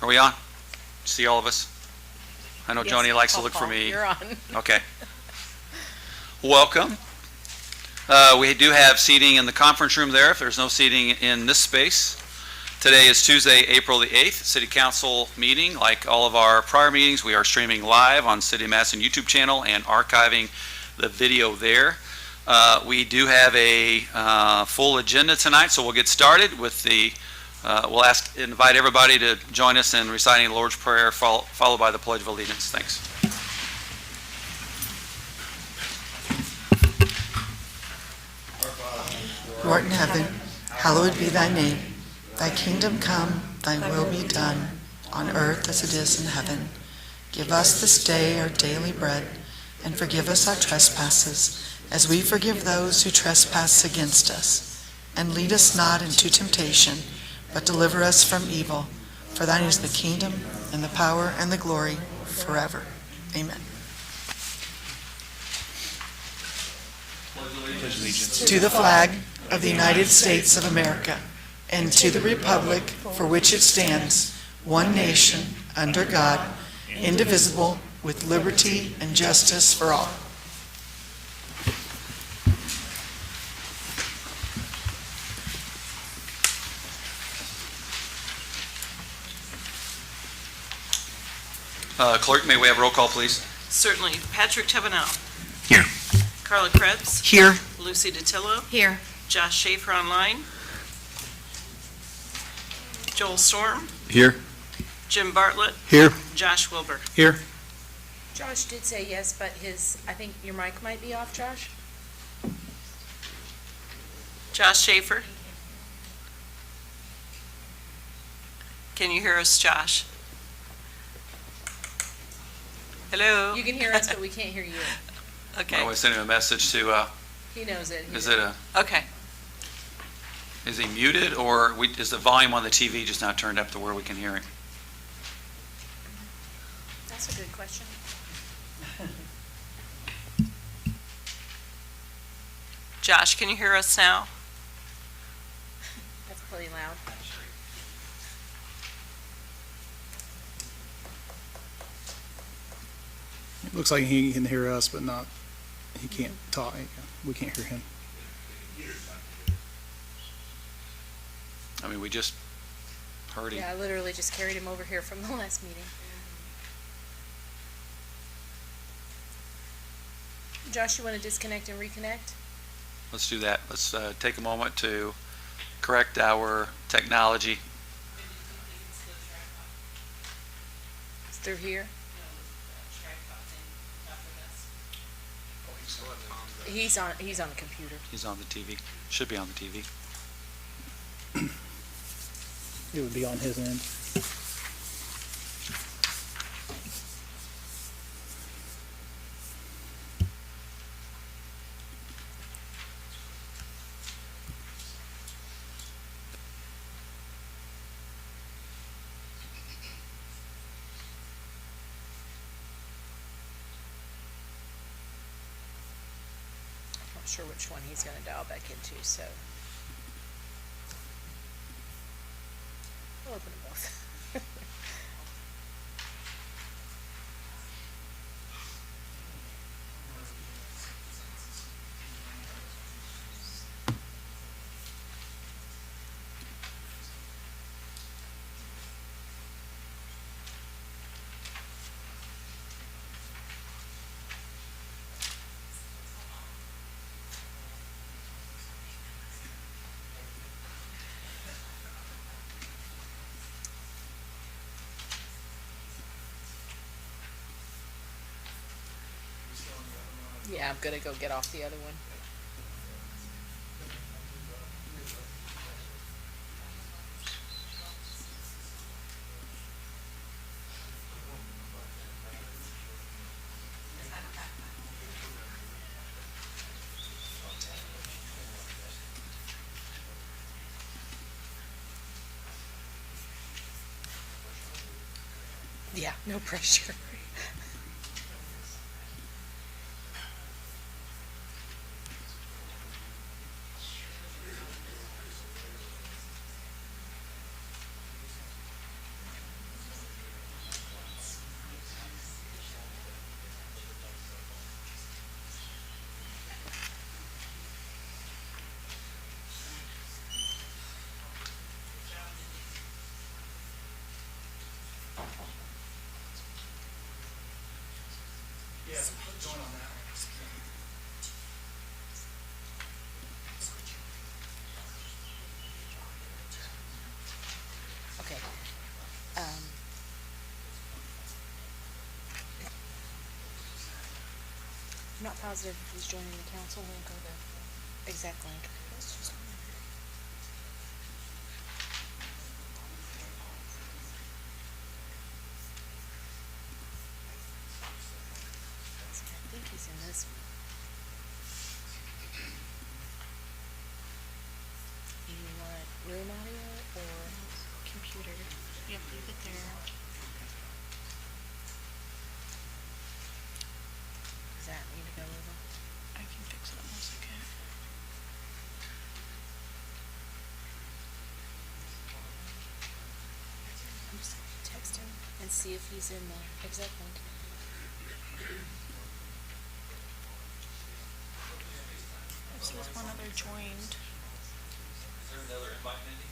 Are we on? See all of us? I know Yes, Joni likes to Paul, look for me. You're on. Okay. Welcome. We do have seating in the conference room there if there's no seating in this space. Today is Tuesday, April the 8th, City Council meeting. Like all of our prior meetings, we are streaming live on City of Madison YouTube channel and archiving the video there. We do have a full agenda tonight, so we'll get started with the we'll invite everybody to join us in reciting the Lord's Prayer, followed by the Pledge of Allegiance. Thanks. Who art in heaven, hallowed be thy name. Thy kingdom come, thy will be done, on earth as it is in heaven. Give us this day our daily bread, and forgive us our trespasses, as we forgive those who trespass against us. And lead us not into temptation, but deliver us from evil. For thine is the kingdom, and the power, and the glory, forever. Amen. To the flag of the United States of America, and to the republic for which it stands, one nation, under God, indivisible, with liberty and justice for all. Clerk, may we have roll call, please? Certainly. Patrick Tabanel. Here. Carla Krebs. Here. Lucy DiTillo. Here. Josh Schaefer online. Joel Storm. Here. Jim Bartlett. Here. Josh Wilbur. Here. Josh did say yes, but I think your mic might be off, Josh. Josh Schaefer. Can you hear us, Josh? Hello? You can hear us, but we can't hear you. Okay. I was sending him a message to, He knows it. Okay. is he muted, or is the volume on the TV just not turned up to where we can hear him? That's a good question. Josh, can you hear us now? That's pretty loud. It looks like he can hear us, but not, he can't talk. We can't hear him. I mean, we just heard him. Yeah, I literally just carried him over here from the last meeting. Josh, you want to disconnect and reconnect? Let's do that. Let's take a moment to correct our technology. It's through here. He's on the computer. He's on the TV. Should be on the TV. It would be on his end. I'm not sure which one he's going to dial back into, so we'll open them both. Yeah, I'm going to go get off the other one. Yeah, no pressure. Okay. I'm not positive if he's joining the council link or the exec link. I think he's in this one. You want room audio or Computer. Yep, leave it there. does that need to go over? I can fix it in a second. I'm just gonna text him and see if he's in the exec link. This was one other joined. Is there another invite, Mindy?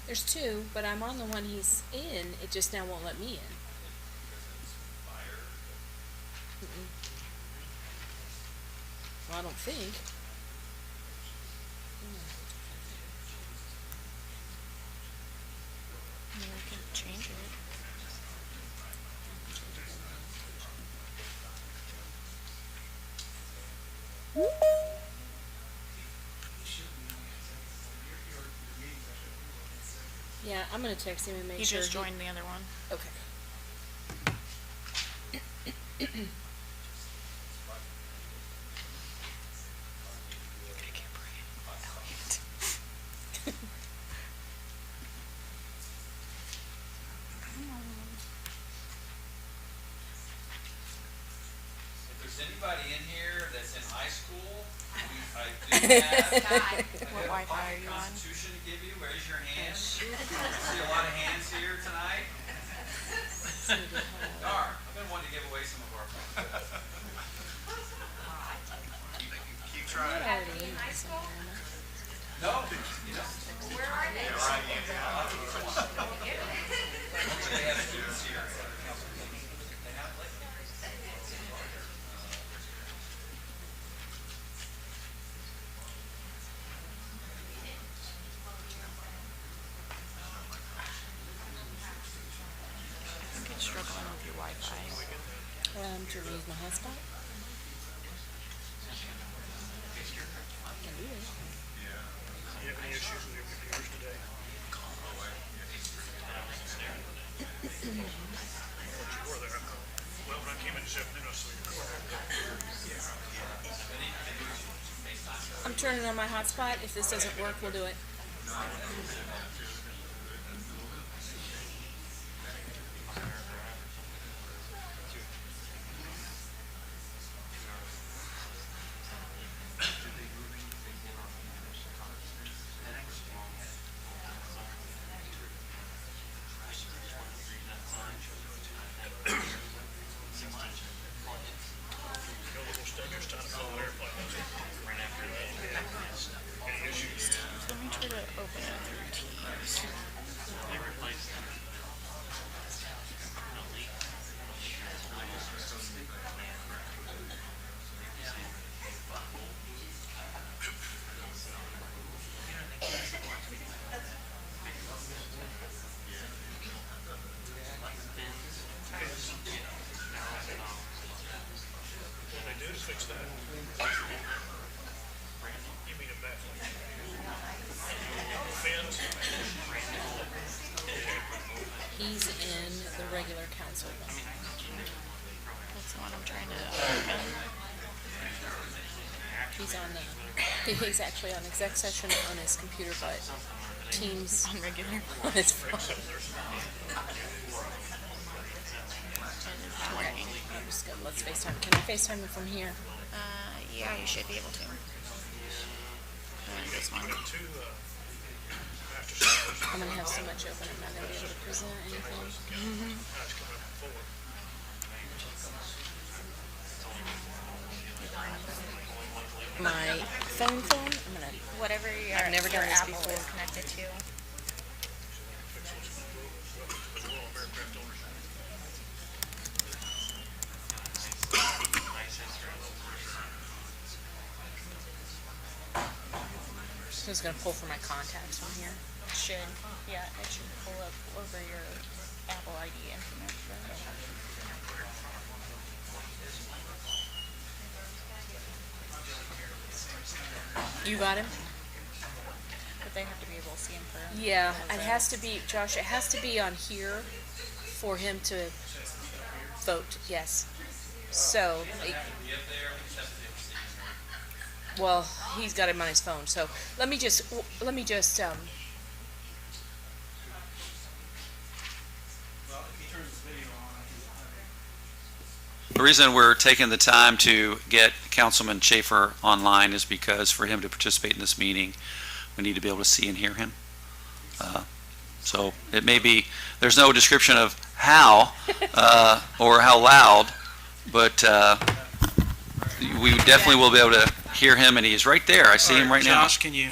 There's two, but I'm on the one he's in, it just now won't let me in. Mm-mm. Well, I don't think. I mean, I can change it. Yeah, I'm gonna text him and make He sure. just joined the other one. Okay. If there's anybody in here that's in high school, I do have. What Wi-Fi are you on? Constitution to give you, raise your hand. See a lot of hands here tonight. Darn, I've been wanting to give away some of our. Keep I'm trying. already in this one, am I? No, you know. Yeah, right, yeah. They have students here. They have like. I think it's struggling with your Wi-Fi. To use my hotspot? Can do it. You have any issues with your computers today? Well, when I came in this afternoon, I saw you. I'm turning on my hotspot. If this doesn't work, we'll do it. So let me try to open it through Teams. What they do is fix that. You mean it back. Fins? He's in the regular council one. That's the one I'm trying to open. He's on the, he's actually on exec session on his computer, but Teams On regular. on his phone. I'm just gonna, let's FaceTime. Can I FaceTime him from here? Yeah, you should be able to. This one. Two, after hours. I'm gonna have so much open, I'm not gonna be able to present anything. Guys come up forward. My phone, I'm gonna, Whatever your, I've never your done this Apple before. is connected to. I'm just gonna pull from my contacts from here. should, yeah, it should pull up over your Apple ID information. You got him? But they have to be able to see him for. Yeah, it has to be, Josh, it has to be on here for him to vote, yes. So, well, he's got him on his phone, so let me just, The reason we're taking the time to get Councilman Schaefer online is because for him to participate in this meeting, we need to be able to see and hear him. So it may be, there's no description of how or how loud, but we definitely will be able to hear him, and he's right there. I see him right now. Josh, can you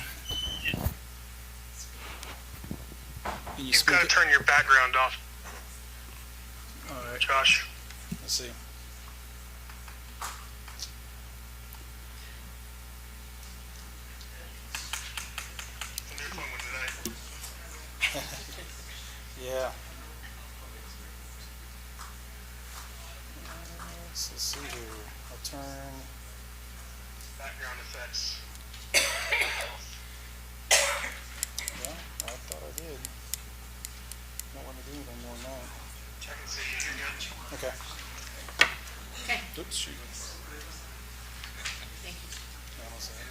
You've speak got to it? turn your background off, All right, Josh. let's see. It's a new phone with today. Yeah. Let's see here. I'll turn. Background effects. Yeah, I thought I did. Don't want to do anything more than that. Check and see. You're good. Okay. Okay. Oops, shoot. Thank you. Hang on a second.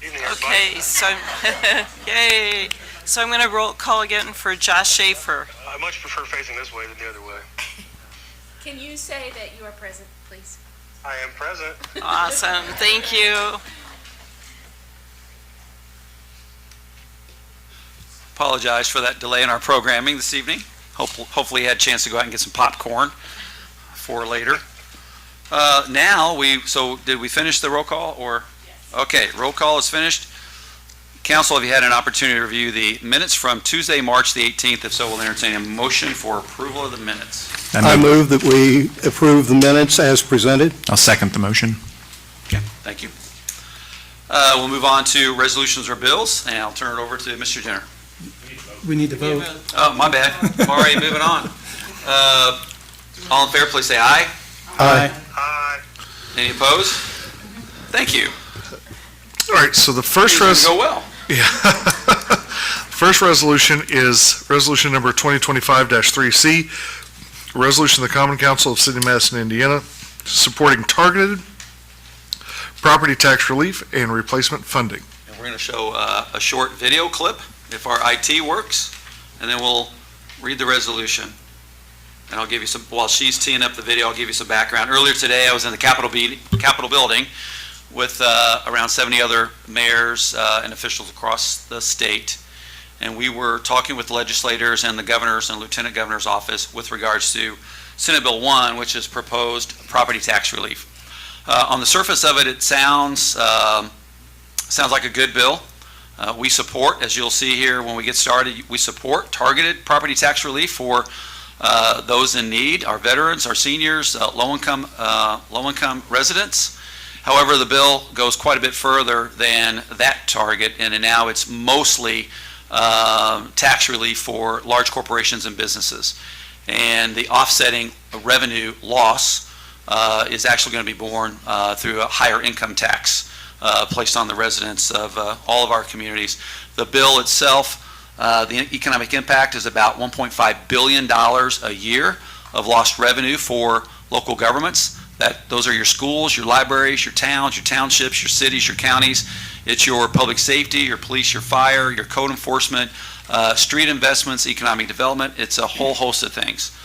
Evening, everybody. Okay, so, yay. So I'm going to roll call again for Josh Schaefer. I much prefer facing this way than the other way. Can you say that you are present, please? I am present. Awesome, thank you. Apologize for that delay in our programming this evening. Hopefully you had a chance to go out and get some popcorn for later. So did we finish the roll call or? Okay, roll call is finished. Council, have you had an opportunity to review the minutes from Tuesday, March the 18th? If so, we'll entertain a motion for approval of the minutes. I move that we approve the minutes as presented. I'll second the motion. Okay, thank you. We'll move on to resolutions or bills, and I'll turn it over to Mr. Jenner. We need to vote. Oh, my bad. Already moving on. All in favor, please say aye. Aye. Hi. Any opposed? Thank you. All right, so the first This is gonna go well. first resolution is resolution number 2025-3C, resolution of the Common Council of City of Madison, Indiana, supporting targeted property tax relief and replacement funding. And we're going to show a short video clip, if our IT works, and then we'll read the resolution. And I'll give you some, while she's teeing up the video, I'll give you some background. Earlier today, I was in the Capitol building with around 70 other mayors and officials across the state. And we were talking with legislators and the governor's and lieutenant governor's office with regards to Senate Bill 1, which is proposed property tax relief. On the surface of it, it sounds like a good bill. We support, as you'll see here when we get started, we support targeted property tax relief for those in need, our veterans, our seniors, low-income residents. However, the bill goes quite a bit further than that target, and now it's mostly tax relief for large corporations and businesses. And the offsetting revenue loss is actually going to be borne through a higher income tax placed on the residents of all of our communities. The bill itself, the economic impact is about $1.5 billion a year of lost revenue for local governments. Those are your schools, your libraries, your towns, your townships, your cities, your counties. It's your public safety, your police, your fire, your code enforcement, street investments, economic development. It's a whole host of things.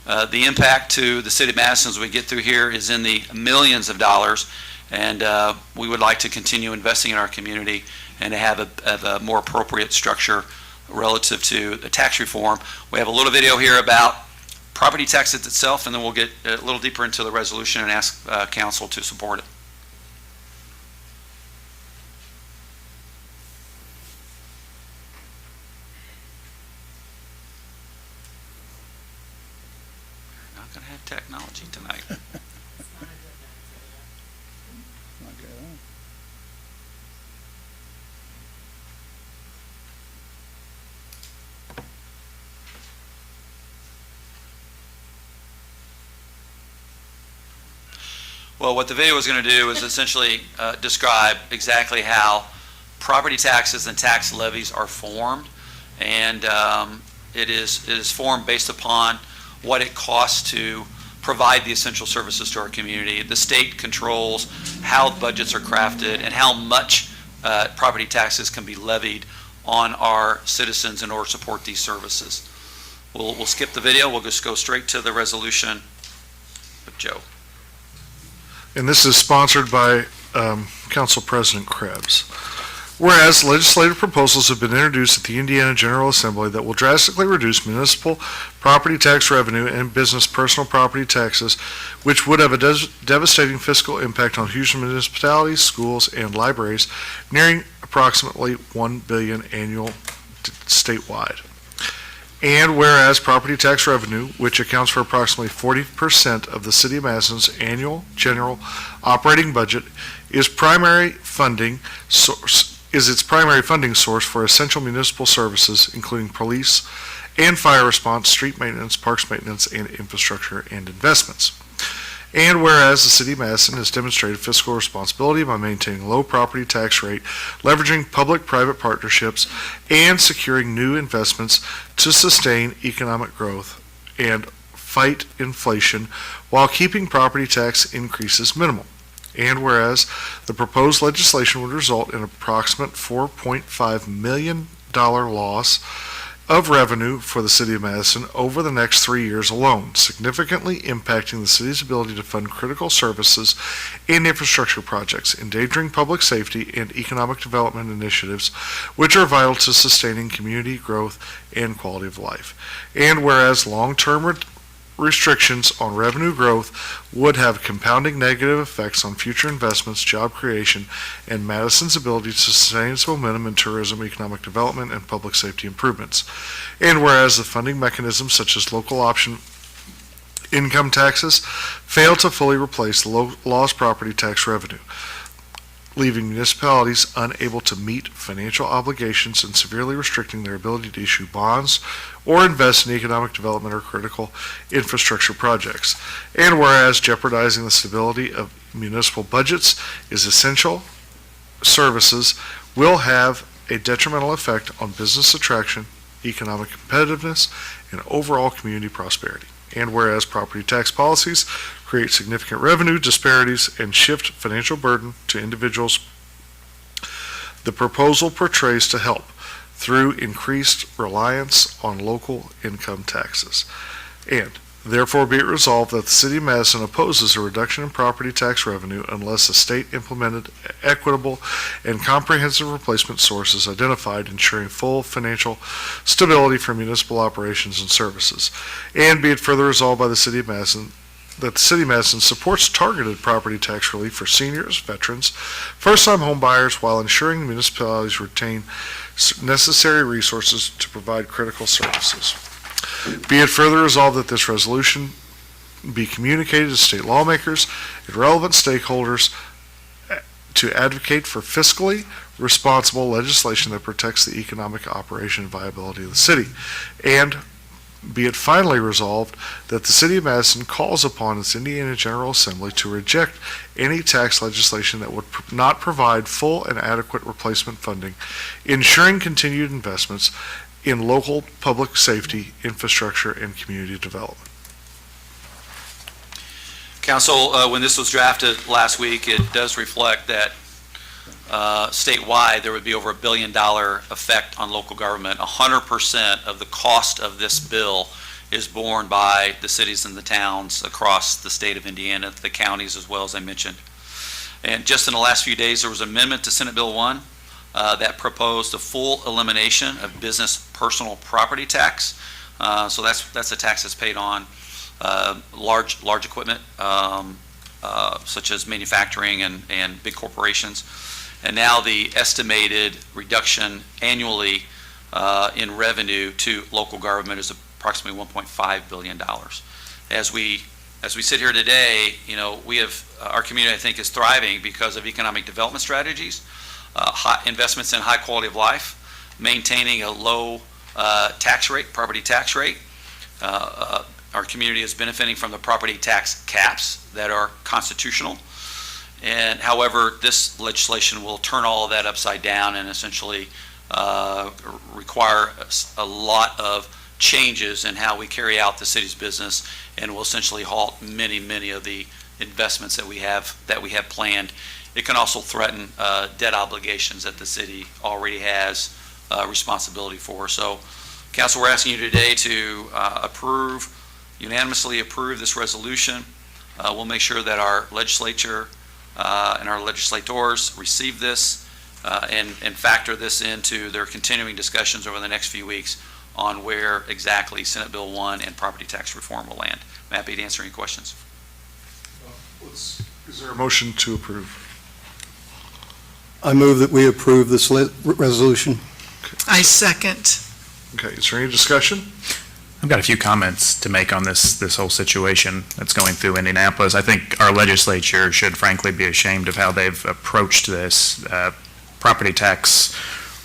The impact to the city of Madison as we get through here is in the millions of dollars, and we would like to continue investing in our community and to have a more appropriate structure relative to the tax reform. We have a little video here about property taxes itself, and then we'll get a little deeper into the resolution and ask council to support it. not going to have technology tonight. Not good, huh? Well, what the video is going to do is essentially describe exactly how property taxes and tax levies are formed. And it is formed based upon what it costs to provide the essential services to our community. The state controls how budgets are crafted and how much property taxes can be levied on our citizens in order to support these services. We'll skip the video. We'll just go straight to the resolution with Joe. And this is sponsored by Council President Krebs. Whereas legislative proposals have been introduced at the Indiana General Assembly that will drastically reduce municipal property tax revenue and business personal property taxes, which would have a devastating fiscal impact on Houston municipalities, schools, and libraries, nearing approximately $1 billion annual statewide. And whereas property tax revenue, which accounts for approximately 40% of the City of Madison's annual general operating budget, is its primary funding source for essential municipal services, including police and fire response, street maintenance, parks maintenance, and infrastructure and investments. And whereas the City of Madison has demonstrated fiscal responsibility by maintaining low property tax rate, leveraging public-private partnerships, and securing new investments to sustain economic growth and fight inflation while keeping property tax increases minimal. And whereas the proposed legislation would result in an approximate $4.5 million loss of revenue for the City of Madison over the next 3 years alone, significantly impacting the city's ability to fund critical services and infrastructure projects, endangering public safety and economic development initiatives, which are vital to sustaining community growth and quality of life. And whereas long-term restrictions on revenue growth would have compounding negative effects on future investments, job creation, and Madison's ability to sustain its momentum in tourism, economic development, and public safety improvements. And whereas the funding mechanisms such as local option income taxes fail to fully replace the lost property tax revenue, leaving municipalities unable to meet financial obligations and severely restricting their ability to issue bonds or invest in economic development or critical infrastructure projects. And whereas jeopardizing the stability of municipal budgets is essential services will have a detrimental effect on business attraction, economic competitiveness, and overall community prosperity. And whereas property tax policies create significant revenue disparities and shift financial burden to individuals, the proposal portrays to help through increased reliance on local income taxes. And therefore be it resolved that the City of Madison opposes a reduction in property tax revenue unless the state implemented equitable and comprehensive replacement sources identified, ensuring full financial stability for municipal operations and services. And be it further resolved by the City of Madison that the City of Madison supports targeted property tax relief for seniors, veterans, first-time home buyers, while ensuring municipalities retain necessary resources to provide critical services. Be it further resolved that this resolution be communicated to state lawmakers and relevant stakeholders to advocate for fiscally responsible legislation that protects the economic operation and viability of the city. And be it finally resolved that the City of Madison calls upon its Indiana General Assembly to reject any tax legislation that would not provide full and adequate replacement funding, ensuring continued investments in local public safety, infrastructure, and community development. Council, when this was drafted last week, it does reflect that statewide there would be over $1 billion effect on local government. 100% of the cost of this bill is borne by the cities and the towns across the state of Indiana, the counties as well, as I mentioned. And just in the last few days, there was an amendment to Senate Bill 1 that proposed a full elimination of business personal property tax. So that's a tax that's paid on large equipment, such as manufacturing and big corporations. And now the estimated reduction annually in revenue to local government is approximately $1.5 billion. as we sit here today, we have, our community, I think, is thriving because of economic development strategies, investments in high quality of life, maintaining a low tax rate, property tax rate. Our community is benefiting from the property tax caps that are constitutional. And however, this legislation will turn all of that upside down and essentially require a lot of changes in how we carry out the city's business, and will essentially halt many of the investments that we have planned. It can also threaten debt obligations that the city already has responsibility for. So, Council, we're asking you today to unanimously approve this resolution. We'll make sure that our legislature and our legislators receive this and factor this into their continuing discussions over the next few weeks on where exactly Senate Bill 1 and property tax reform will land. I'm happy to answer any questions. Is there a motion to approve? I move that we approve this resolution. I second. Okay, is there any discussion? I've got a few comments to make on this whole situation that's going through Indianapolis. I think our legislature should frankly be ashamed of how they've approached this. Property tax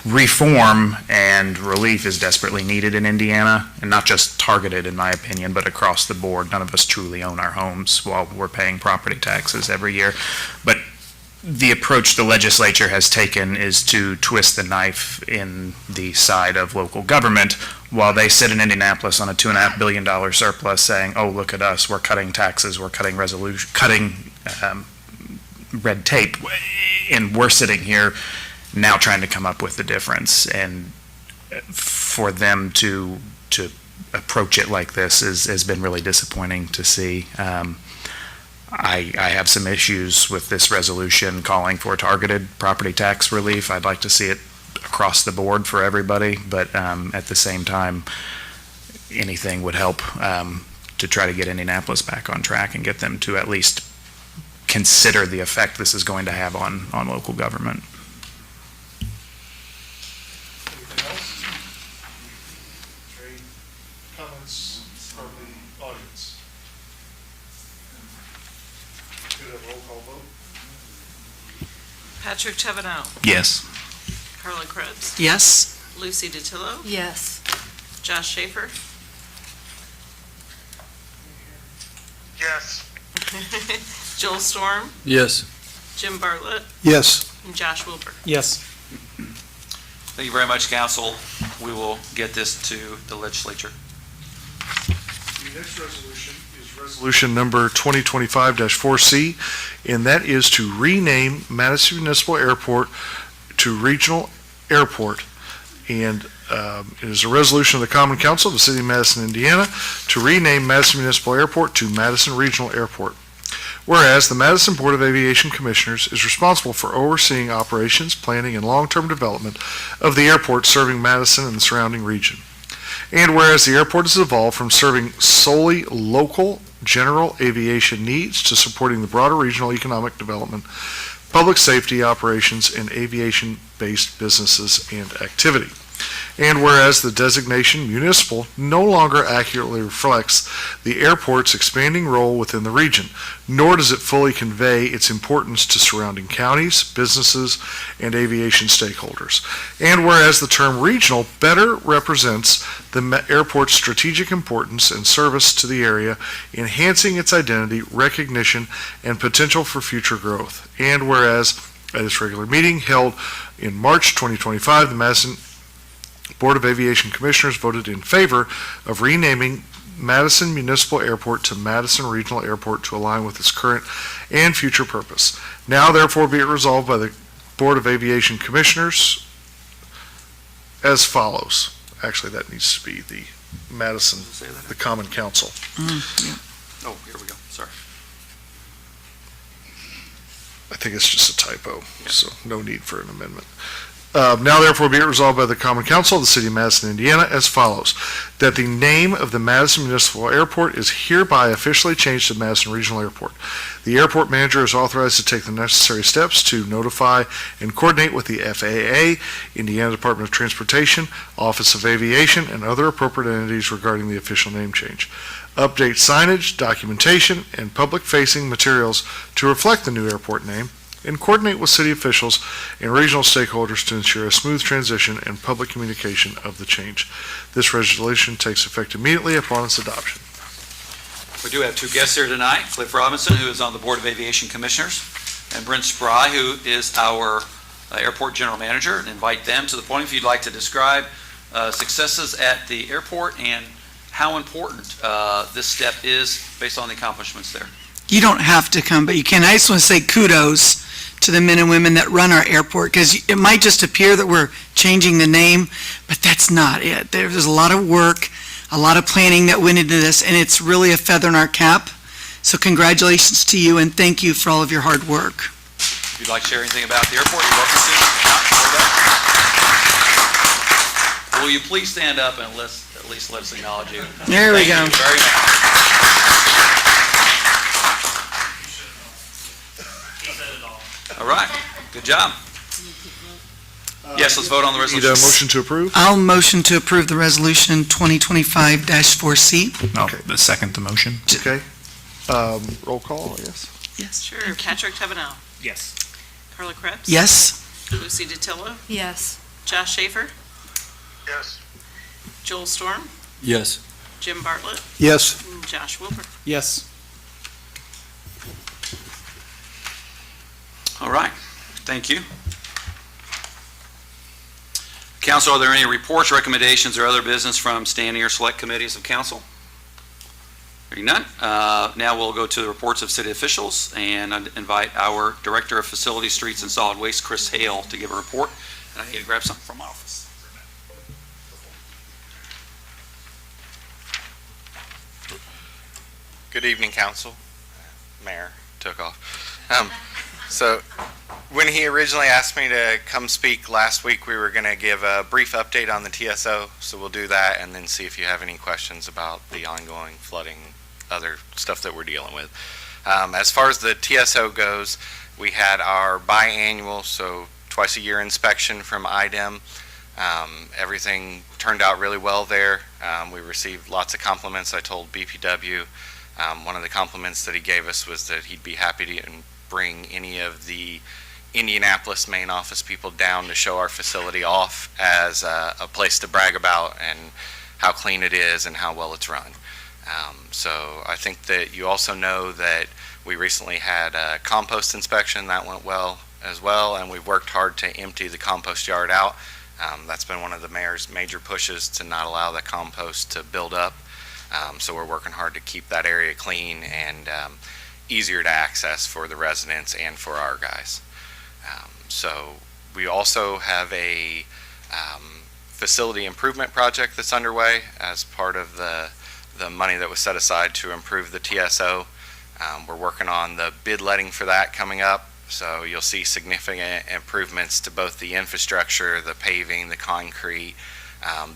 reform and relief is desperately needed in Indiana, and not just targeted, in my opinion, but across the board. None of us truly own our homes while we're paying property taxes every year. But the approach the legislature has taken is to twist the knife in the side of local government while they sit in Indianapolis on a $2.5 billion surplus saying, oh, look at us, we're cutting taxes, we're cutting red tape, and we're sitting here now trying to come up with the difference. And for them to approach it like this has been really disappointing to see. I have some issues with this resolution calling for targeted property tax relief. I'd like to see it across the board for everybody, but at the same time, anything would help to try to get Indianapolis back on track and get them to at least consider the effect this is going to have on local government. Anything else? Any comments from the audience? Could have a roll call vote? Patrick Chevino, Yes. Carla Krebs, Yes. Lucy DiTillo, Yes. Josh Schaefer, Yes. Joel Storm, Yes. Jim Bartlett, Yes. and Josh Wilbur. Yes. Thank you very much, Council. We will get this to the legislature. The next resolution is resolution number 2025-4C, and that is to rename Madison Municipal Airport to Regional Airport. And it is a resolution of the Common Council of the City of Madison, Indiana, to rename Madison Municipal Airport to Madison Regional Airport. Whereas the Madison Board of Aviation Commissioners is responsible for overseeing operations, planning, and long-term development of the airport serving Madison and the surrounding region. And whereas the airport has evolved from serving solely local general aviation needs to supporting the broader regional economic development, public safety operations, and aviation-based businesses and activity. And whereas the designation municipal no longer accurately reflects the airport's expanding role within the region, nor does it fully convey its importance to surrounding counties, businesses, and aviation stakeholders. And whereas the term regional better represents the airport's strategic importance and service to the area, enhancing its identity, recognition, and potential for future growth. And whereas at its regular meeting held in March 2025, the Madison Board of Aviation Commissioners voted in favor of renaming Madison Municipal Airport to Madison Regional Airport to align with its current and future purpose. Now, therefore, be it resolved by the Board of Aviation Commissioners as follows. Actually, that needs to be the Madison, the Common Council. Oh, here we go. Sorry. I think it's just a typo, so no need for an amendment. Now therefore be it resolved by the Common Council of the City of Madison, Indiana as follows, that the name of the Madison Municipal Airport is hereby officially changed to Madison Regional Airport. The airport manager is authorized to take the necessary steps to notify and coordinate with the FAA, Indiana Department of Transportation, Office of Aviation, and other appropriate entities regarding the official name change. Update signage, documentation, and public-facing materials to reflect the new airport name, and coordinate with city officials and regional stakeholders to ensure a smooth transition and public communication of the change. This resolution takes effect immediately upon its adoption. We do have two guests here tonight, Cliff Robinson, who is on the Board of Aviation Commissioners, and Brent Spry, who is our Airport General Manager, and invite them to the podium if you'd like to describe successes at the airport and how important this step is based on the accomplishments there. You don't have to come, but you can. I just want to say kudos to the men and women that run our airport, because it might just appear that we're changing the name, but that's not it. There's a lot of work, a lot of planning that went into this, and it's really a feather in our cap. So congratulations to you, and thank you for all of your hard work. If you'd like to share anything about the airport, you're welcome to. Will you please stand up and at least let us acknowledge you? There we go. Thank you very much. All right, good job. Yes, let's vote on the Need resolution. a motion to approve? I'll motion to approve the resolution 2025-4C. No, the second the motion. Okay. Roll call, I guess. Yes. Sure. Patrick Tabanel. Yes. Carla Krebs. Yes. Lucy DeTillo. Yes. Josh Schaefer. Yes. Joel Storm. Yes. Jim Bartlett. Yes. And Josh Wilbur. Yes. All right, thank you. Council, are there any reports, recommendations, or other business from standing or select committees of council? Hearing none. Now we'll go to the reports of city officials, and I'd invite our Director of Facilities, Streets, and Solid Waste, Chris Hale, to give a report. And I need to grab something from my office. Good evening, council. Mayor took off. So when he originally asked me to come speak last week, we were going to give a brief update on the TSO. So we'll do that and then see if you have any questions about the ongoing flooding, other stuff that we're dealing with. As far as the TSO goes, we had our biannual, so twice a year inspection from IDEM. Everything turned out really well there. We received lots of compliments. I told BPW one of the compliments that he gave us was that he'd be happy to bring any of the Indianapolis main office people down to show our facility off as a place to brag about and how clean it is and how well it's run. So I think that you also know that we recently had a compost inspection that went well as well, and we've worked hard to empty the compost yard out. That's been one of the mayor's major pushes to not allow the compost to build up. So we're working hard to keep that area clean and easier to access for the residents and for our guys. So we also have a facility improvement project that's underway as part of the money that was set aside to improve the TSO. We're working on the bid letting for that coming up. So you'll see significant improvements to both the infrastructure, the paving, the concrete,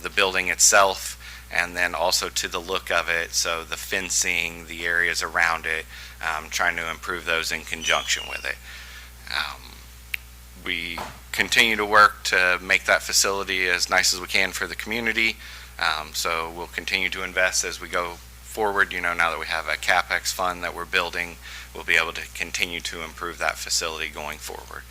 the building itself, and then also to the look of it. So the fencing, the areas around it, trying to improve those in conjunction with it. We continue to work to make that facility as nice as we can for the community. So we'll continue to invest as we go forward. You know, now that we have a CapEx fund that we're building, we'll be able to continue to improve that facility going forward.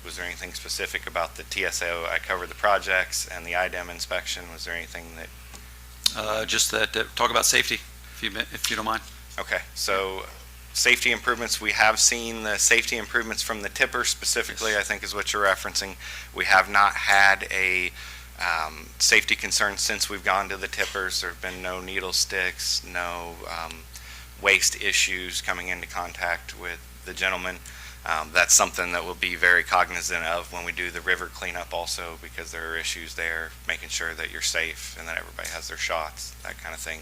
Was there anything specific about the TSO? I covered the projects and the IDEM inspection. Was there anything that? Just that, talk about safety, if you don't mind. Okay, so safety improvements, we have seen the safety improvements from the tipper specifically, Yes. I think is what you're referencing. We have not had a safety concern since we've gone to the tippers. There have been no needle sticks, no waste issues coming into contact with the gentleman. That's something that we'll be very cognizant of when we do the river cleanup also, because there are issues there, making sure that you're safe and that everybody has their shots, that kind of thing.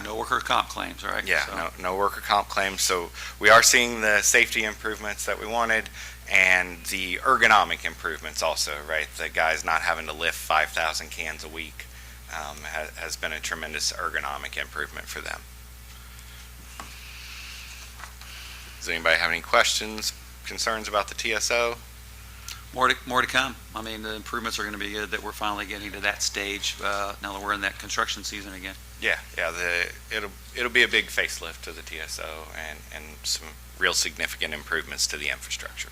No worker comp claims, right? Yeah, So- no worker comp claims. So we are seeing the safety improvements that we wanted and the ergonomic improvements also, right? The guys not having to lift 5,000 cans a week has been a tremendous ergonomic improvement for them. Does anybody have any questions, concerns about the TSO? More to come. I mean, the improvements are going to be good that we're finally getting to that stage, now that we're in that construction season again. Yeah, it'll be a big facelift to the TSO and some real significant improvements to the infrastructure.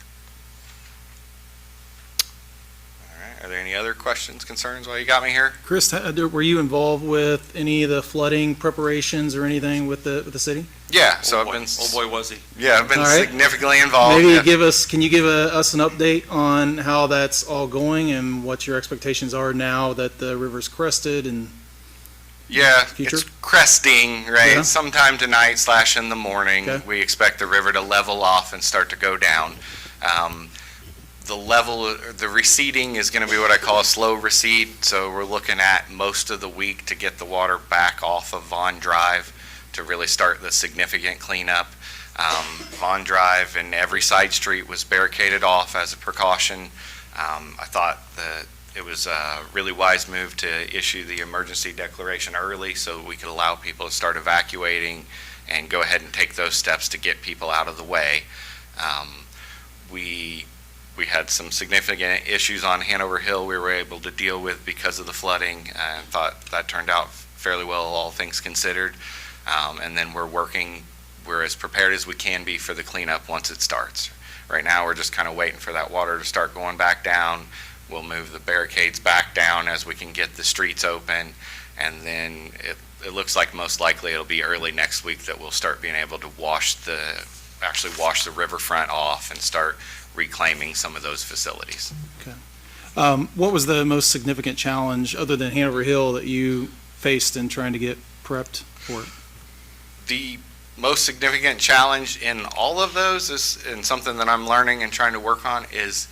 All right, are there any other questions, concerns while you got me here? Chris, were you involved with any of the flooding preparations or anything with the city? Yeah, so Oh I've been. boy, was he. Yeah, I've been All right. significantly involved. Maybe Yeah. can you give us an update on how that's all going and what your expectations are now that the river's crested and Yeah, Future? it's cresting, right? Yeah. Sometime tonight / in the morning, Okay. we expect the river to level off and start to go down. The receding is going to be what I call a slow recede. So we're looking at most of the week to get the water back off of Vaughn Drive to really start the significant cleanup. Vaughn Drive and every side street was barricaded off as a precaution. I thought that it was a really wise move to issue the emergency declaration early so we could allow people to start evacuating and go ahead and take those steps to get people out of the way. We had some significant issues on Hanover Hill we were able to deal with because of the flooding, and thought that turned out fairly well, all things considered. And then we're as prepared as we can be for the cleanup once it starts. Right now, we're just kind of waiting for that water to start going back down. We'll move the barricades back down as we can get the streets open, and then it looks like most likely it'll be early next week that we'll start being able to wash the riverfront off and start reclaiming some of those facilities. what was the most significant challenge other than Hanover Hill that you faced in trying to get prepped for it? The most significant challenge in all of those is, and something that I'm learning and trying to work on, is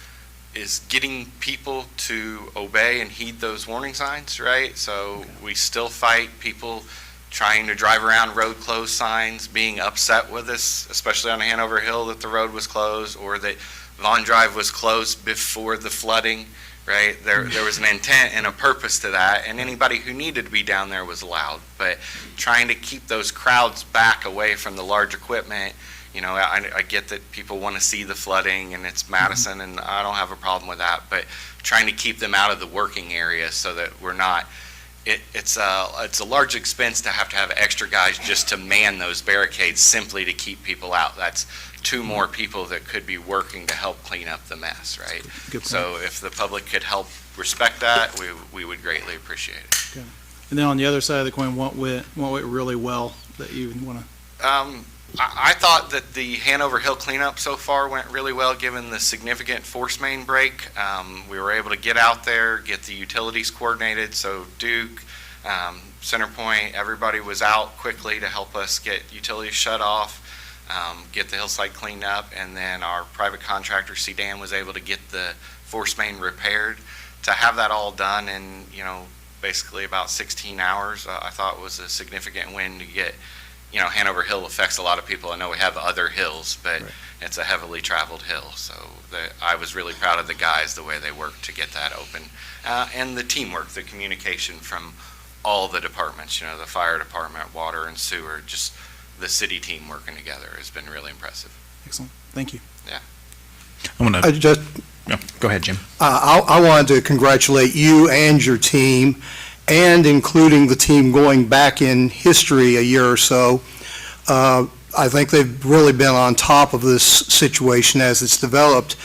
getting people to obey and heed those warning signs, right? So we still fight people trying to drive around road closed signs, being upset with us, especially on Hanover Hill, that the road was closed or that Vaughn Drive was closed before the flooding, right? There was an intent and a purpose to that, and anybody who needed to be down there was allowed. But trying to keep those crowds back away from the large equipment, you know, I get that people want to see the flooding and it's Madison, and I don't have a problem with that, but trying to keep them out of the working area so that we're not, it's a large expense to have extra guys just to man those barricades simply to keep people out. That's two more people that could be working to help clean up the mess, right? Good point. So if the public could help respect that, we would greatly appreciate it. And then on the other side of the coin, what went really well that you want to? I thought that the Hanover Hill cleanup so far went really well, given the significant force main break. We were able to get out there, get the utilities coordinated, so Duke, Centerpoint, everybody was out quickly to help us get utilities shut off, get the hillside cleaned up, and then our private contractor, CDAN, was able to get the force main repaired. To have that all done in, basically about 16 hours, I thought was a significant win to get. Hanover Hill affects a lot of people. I know we have other hills, but Right. It's a heavily traveled hill. So I was really proud of the guys, the way they worked to get that open. And the teamwork, the communication from all the departments, the fire department, water and sewer, just the city team working together has been really impressive. Excellent. Thank you. I want I to, just, go ahead, Jim. I wanted to congratulate you and your team, and including the team going back in history a year or so. I think they've really been on top of this situation as it's developed.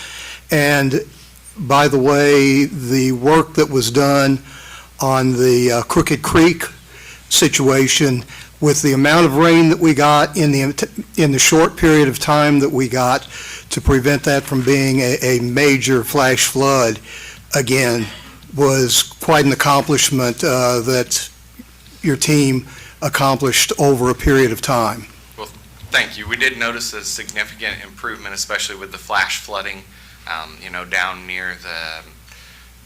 And by the way, the work that was done on the Crooked Creek situation, with the amount of rain that we got in the short period of time that we got, to prevent that from being a major flash flood again, was quite an accomplishment that your team accomplished over a period of time. Well, thank you. We did notice a significant improvement, especially with the flash flooding, down near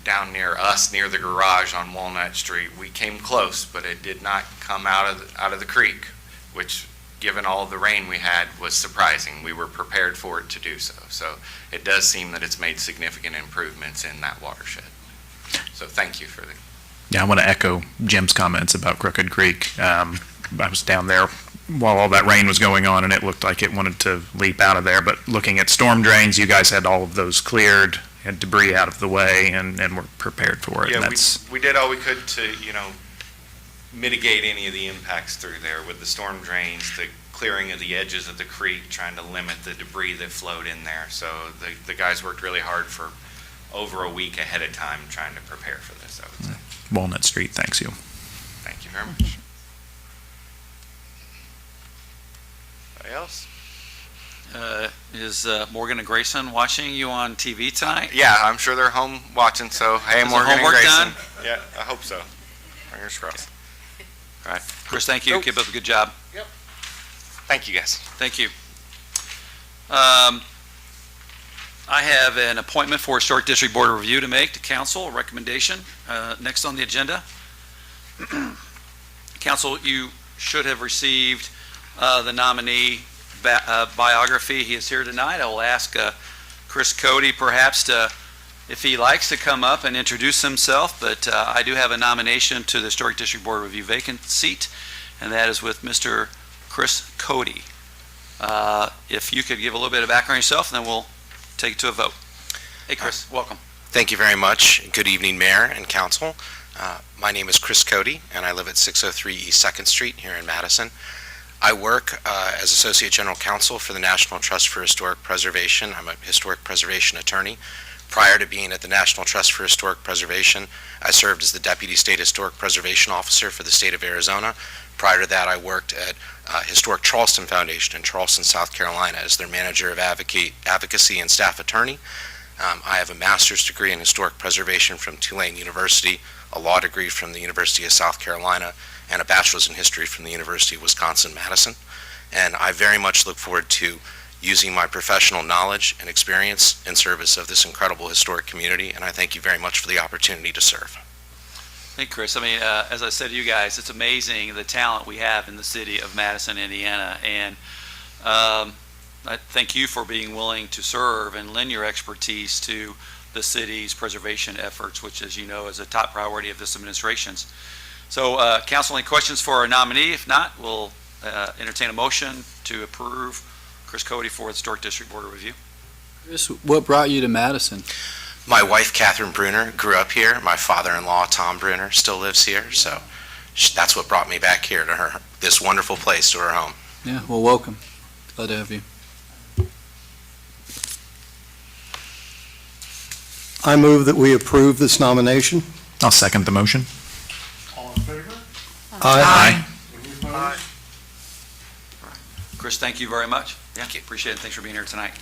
down near us, near the garage on Walnut Street. We came close, but it did not come out of the creek, which, given all the rain we had, was surprising. We were prepared for it to do so. So it does seem that it's made significant improvements in that watershed. So thank you for the. Yeah, I want to echo Jim's comments about Crooked Creek. I was down there while all that rain was going on, and it looked like it wanted to leap out of there. But looking at storm drains, you guys had all of those cleared, had debris out of the way, and were prepared for it. Yeah, And that's, we did all we could to, mitigate any of the impacts through there with the storm drains, the clearing of the edges of the creek, trying to limit the debris that flowed in there. So the guys worked really hard for over a week ahead of time trying to prepare for this, I would say. Walnut Street, thanks you. Thank you very much. Anybody else? Is Morgan and Grayson watching you on TV tonight? Yeah, I'm sure they're home watching, so hey, Is the Morgan and homework Grayson. done? Yeah, I hope so. Fingers crossed. All right. Chris, thank you. Keep up a good job. Thank you, guys. Thank you. I have an appointment for Historic District Board of Review to make to council, a recommendation. Next on the agenda. Council, you should have received the nominee biography. He is here tonight. I will ask Chris Cody perhaps to, if he likes, to come up and introduce himself, but I do have a nomination to the Historic District Board of Review vacant seat, and that is with Mr. Chris Cody. If you could give a little bit of background on yourself, and then we'll take it to a vote. Hey, Chris, welcome. Thank you very much. Good evening, Mayor and Council. My name is Chris Cody, and I live at 603 East 2nd Street here in Madison. I work as Associate General Counsel for the National Trust for Historic Preservation. I'm a historic preservation attorney. Prior to being at the National Trust for Historic Preservation, I served as the Deputy State Historic Preservation Officer for the state of Arizona. Prior to that, I worked at Historic Charleston Foundation in Charleston, South Carolina as their Manager of Advocacy and Staff Attorney. I have a master's degree in historic preservation from Tulane University, a law degree from the University of South Carolina, and a bachelor's in history from the University of Wisconsin-Madison. And I very much look forward to using my professional knowledge and experience in service of this incredible historic community, and I thank you very much for the opportunity to serve. Hey, Chris. I mean, as I said to you guys, it's amazing the talent we have in the city of Madison, Indiana, and I thank you for being willing to serve and lend your expertise to the city's preservation efforts, which, as you know, is a top priority of this administration's. So, council, any questions for our nominee? If not, we'll entertain a motion to approve Chris Cody for the Historic District Board of Review. Chris, what brought you to Madison? My wife, Catherine Bruner, grew up here. My father-in-law, Tom Bruner, still lives here, so that's what brought me back here to this wonderful place, to her home. Yeah, well, welcome. Glad to have you. I move that we approve this nomination. I'll second the motion. All in favor? Aye. Any opposed? Chris, thank you very much. Yeah, Thank you. appreciate it. Thanks for being here tonight.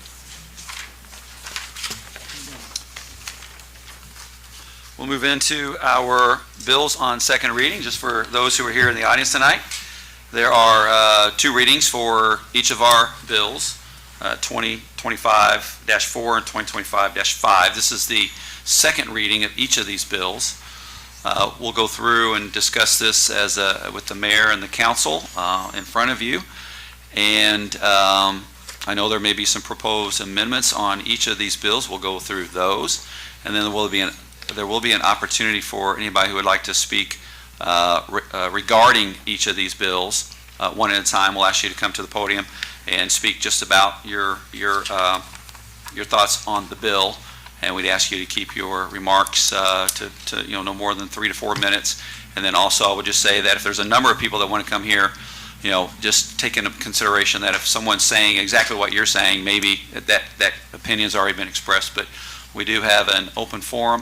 We'll move into our bills on second reading, just for those who are here in the audience tonight. There are two readings for each of our bills, 2025-4 and 2025-5. This is the second reading of each of these bills. We'll go through and discuss this as with the mayor and the council in front of you. And I know there may be some proposed amendments on each of these bills. We'll go through those. And then there will be an opportunity for anybody who would like to speak regarding each of these bills. One at a time, we'll ask you to come to the podium and speak just about your thoughts on the bill. And we'd ask you to keep your remarks to no more than 3 to 4 minutes. And then also, I would just say that if there's a number of people that want to come here, just take into consideration that if someone's saying exactly what you're saying, maybe that opinion's already been expressed. But we do have an open forum.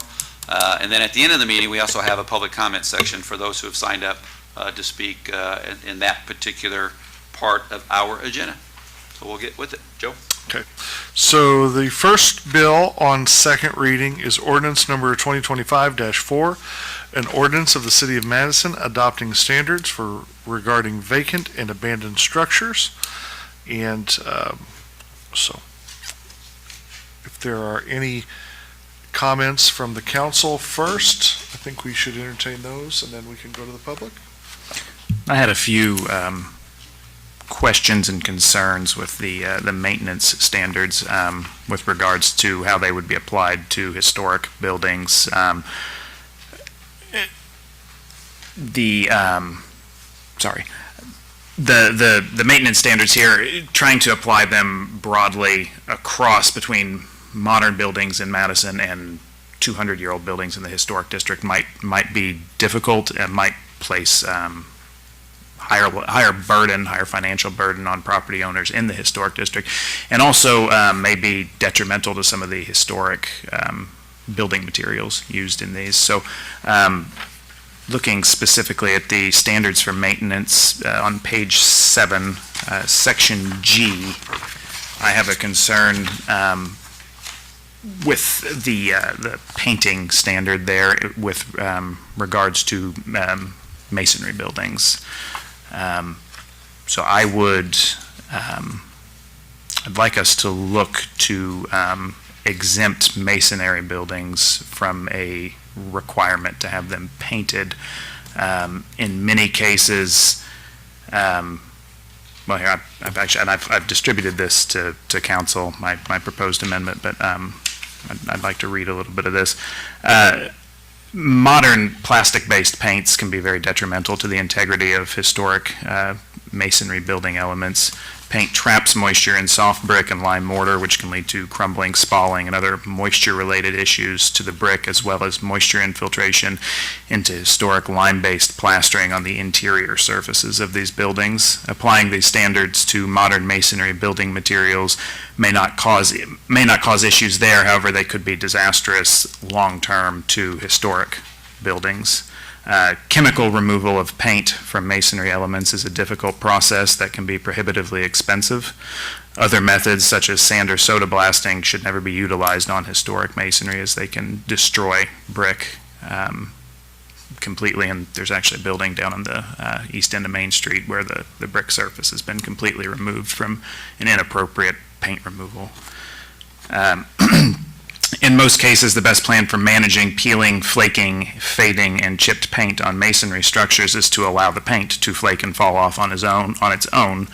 And then at the end of the meeting, we also have a public comment section for those who have signed up to speak in that particular part of our agenda. So we'll get with it. Joe? Okay. So the first bill on second reading is ordinance number 2025-4, an ordinance of the City of Madison adopting standards for regarding vacant and abandoned structures. And so if there are any comments from the council first. I think we should entertain those, and then we can go to the public. I had a few questions and concerns with the maintenance standards with regards to how they would be applied to historic buildings. The maintenance standards here, trying to apply them broadly across between modern buildings in Madison and 200-year-old buildings in the historic district might be difficult and might place higher financial burden on property owners in the historic district, and also may be detrimental to some of the historic building materials used in these. So looking specifically at the standards for maintenance on page 7, section G, I have a concern with the painting standard there with regards to masonry buildings. So I'd like us to look to exempt masonry buildings from a requirement to have them painted. In many cases, well, here I've distributed this to council, my proposed amendment, but I'd like to read a little bit of this. Modern plastic-based paints can be very detrimental to the integrity of historic masonry building elements. Paint traps moisture in soft brick and lime mortar, which can lead to crumbling, spalling, and other moisture-related issues to the brick, as well as moisture infiltration into historic lime-based plastering on the interior surfaces of these buildings. Applying these standards to modern masonry building materials may not cause issues there. However, they could be disastrous long-term to historic buildings. Chemical removal of paint from masonry elements is a difficult process that can be prohibitively expensive. Other methods, such as sand or soda blasting, should never be utilized on historic masonry, as they can destroy brick completely. And there's actually a building down on the east end of Main Street where the brick surface has been completely removed from an inappropriate paint removal. In most cases, the best plan for managing peeling, flaking, fading, and chipped paint on masonry structures is to allow the paint to flake and fall off on its own,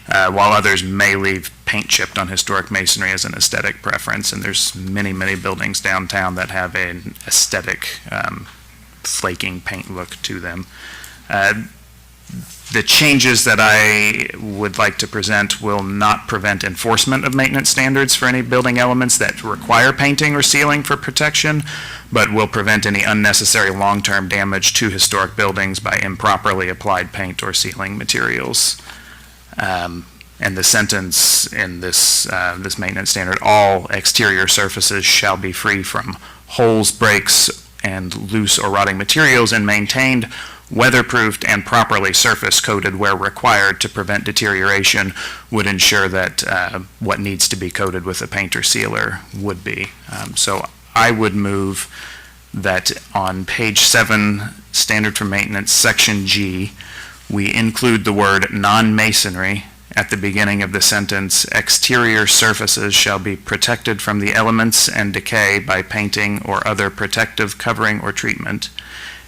while others may leave paint chipped on historic masonry as an aesthetic preference. And there's many, many buildings downtown that have an aesthetic flaking paint look to them. The changes that I would like to present will not prevent enforcement of maintenance standards for any building elements that require painting or sealing for protection, but will prevent any unnecessary long-term damage to historic buildings by improperly applied paint or sealing materials. And the sentence in this maintenance standard, all exterior surfaces shall be free from holes, breaks, and loose or rotting materials, and maintained weatherproofed and properly surface coated where required to prevent deterioration, would ensure that what needs to be coated with a paint or sealer would be. So I would move that on page 7, standard for maintenance, section G, we include the word non-masonry at the beginning of the sentence. Exterior surfaces shall be protected from the elements and decay by painting or other protective covering or treatment,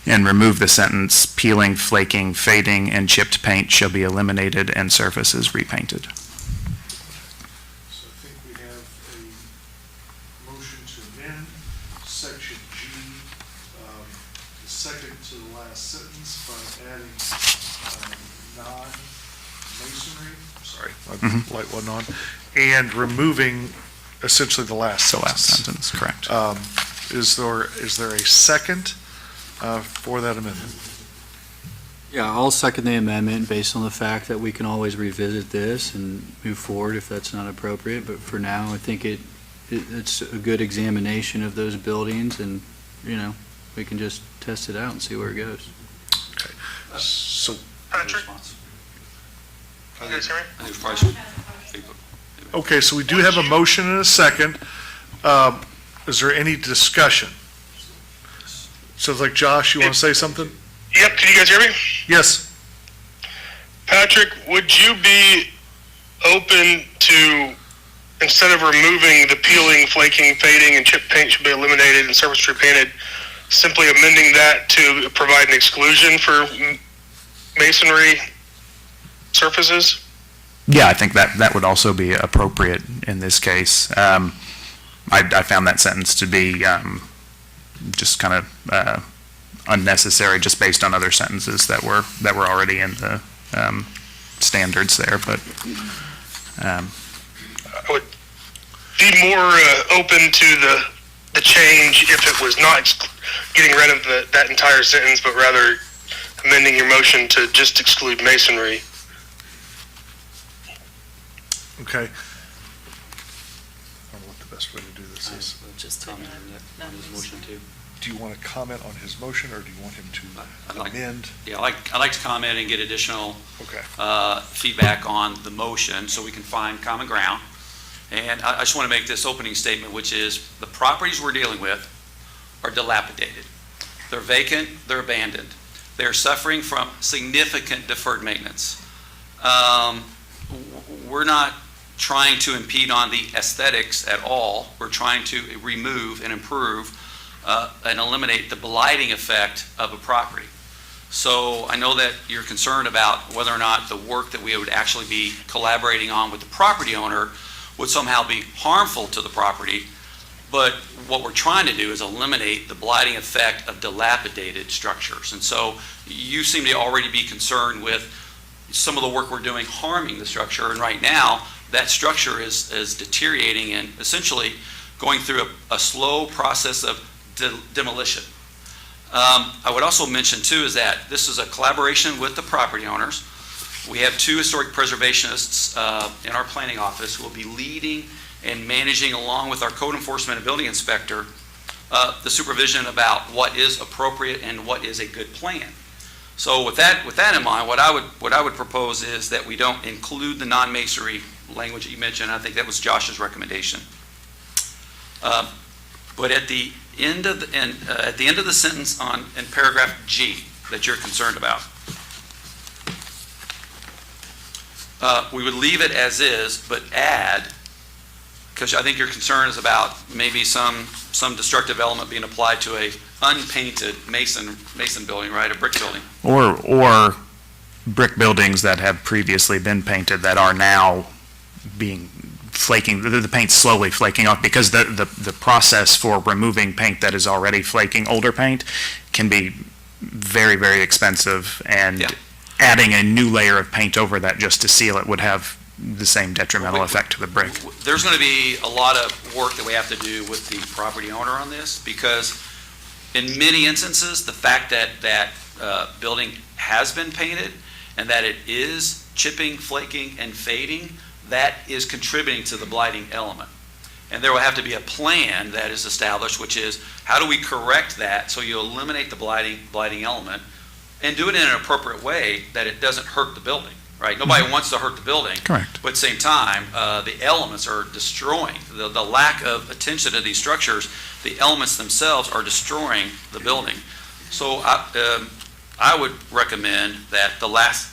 and remove the sentence, peeling, flaking, fading, and chipped paint shall be eliminated and surfaces repainted. So I think we have a motion to amend section G, the second to the last sentence by adding non-masonry, sorry, my light wasn't on, and removing essentially the last The sentence. last sentence, correct. Is there a second for that amendment? Yeah, I'll second the amendment based on the fact that we can always revisit this and move forward if that's not appropriate. But for now, I think it's a good examination of those buildings, and, we can just test it out and see where it goes. Okay. So, Patrick? Can you guys hear me? okay, so we do have a motion and a second. Is there any discussion? Sounds like Josh, you want to say something? Yep, can you guys hear me? Yes. Patrick, would you be open to instead of removing the peeling, flaking, fading, and chip paint should be eliminated and surface repainted, simply amending that to provide an exclusion for masonry surfaces? Yeah, I think that would also be appropriate in this case. I found that sentence to be just kind of unnecessary, just based on other sentences that were already in the standards there. But I would be more open to the change if it was not getting rid of that entire sentence, but rather amending your motion to just exclude masonry. Okay. I don't know what the best way to do this is. Just comment on his motion too. Do you want to comment on his motion, or do you want him to amend? Yeah, I'd like to comment and get additional Okay. feedback on the motion so we can find common ground. And I just want to make this opening statement, which is the properties we're dealing with are dilapidated. They're vacant, they're abandoned. They're suffering from significant deferred maintenance. We're not trying to impede on the aesthetics at all. We're trying to remove and improve and eliminate the blighting effect of a property. So I know that you're concerned about whether or not the work that we would actually be collaborating on with the property owner would somehow be harmful to the property, but what we're trying to do is eliminate the blighting effect of dilapidated structures. And so you seem to already be concerned with some of the work we're doing harming the structure, and right now that structure is deteriorating and essentially going through a slow process of demolition. I would also mention too is that this is a collaboration with the property owners. We have two historic preservationists in our planning office who will be leading and managing, along with our code enforcement and building inspector, the supervision about what is appropriate and what is a good plan. So with that in mind, what I would propose is that we don't include the non-masonry language that you mentioned. I think that was Josh's recommendation. But at the end of the sentence in paragraph G that you're concerned about, we would leave it as is, but add, because I think your concern is about maybe some destructive element being applied to a unpainted mason building, right? A brick building. or brick buildings that have previously been painted that are now being flaking, the paint's slowly flaking off, because the process for removing paint that is already flaking, older paint, can be very, very expensive, and Yeah. adding a new layer of paint over that just to seal it would have the same detrimental effect to the brick. There's going to be a lot of work that we have to do with the property owner on this, because in many instances, the fact that that building has been painted and that it is chipping, flaking, and fading, that is contributing to the blighting element. And there will have to be a plan that is established, which is how do we correct that so you eliminate the blighting element and do it in an appropriate way that it doesn't hurt the building, right? Nobody wants to hurt the building. Correct. But at the same time, the elements are destroying, the lack of attention to these structures, the elements themselves are destroying the building. So I would recommend that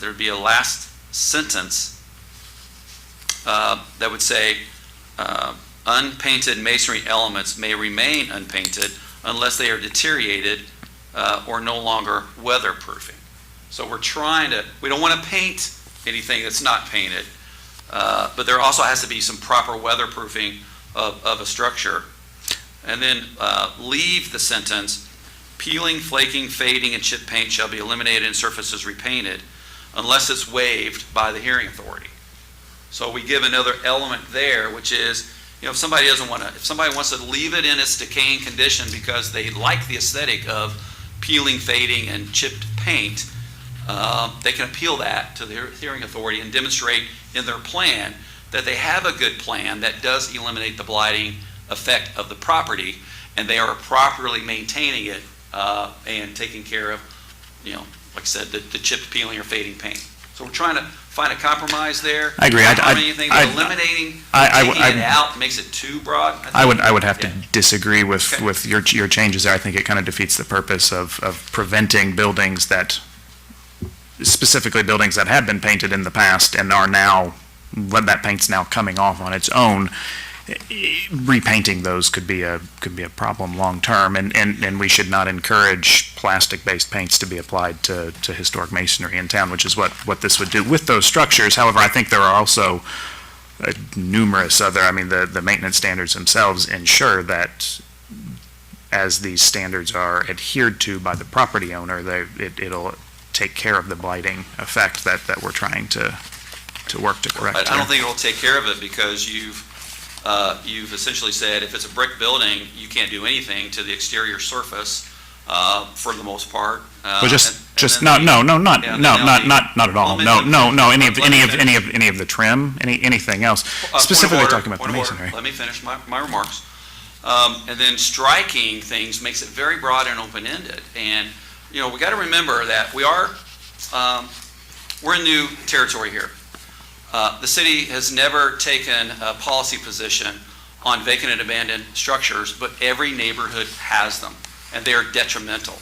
there be a last sentence that would say, unpainted masonry elements may remain unpainted unless they are deteriorated or no longer weatherproofing. So we don't want to paint anything that's not painted, but there also has to be some proper weatherproofing of a structure. And then leave the sentence, peeling, flaking, fading, and chip paint shall be eliminated and surfaces repainted unless it's waived by the hearing authority. So we give another element there, which is, if somebody wants to leave it in its decaying condition because they like the aesthetic of peeling, fading, and chipped paint, they can appeal that to the hearing authority and demonstrate in their plan that they have a good plan that does eliminate the blighting effect of the property, and they are properly maintaining it and taking care of, like I said, the chipped, peeling, or fading paint. So we're trying to find a compromise there. I agree. Eliminating, taking it out makes it too broad. I would have to disagree with your changes there. I think it kind of defeats the purpose of preventing buildings that, specifically buildings that have been painted in the past and are now when that paint's now coming off on its own, repainting those could be a problem long-term, and we should not encourage plastic-based paints to be applied to historic masonry in town, which is what this would do with those structures. However, I think there are also numerous other, I mean, the maintenance standards themselves ensure that as these standards are adhered to by the property owner, it'll take care of the blighting effect that we're trying to work to correct. But I don't think it'll take care of it, because you've essentially said if it's a brick building, you can't do anything to the exterior surface for the most part. Not at all. No, any of the trim, anything else, specifically talking about the masonry. Let me finish my remarks. And then striking things makes it very broad and open-ended. And, we got to remember that we're in new territory here. The city has never taken a policy position on vacant and abandoned structures, but every neighborhood has them, and they are detrimental.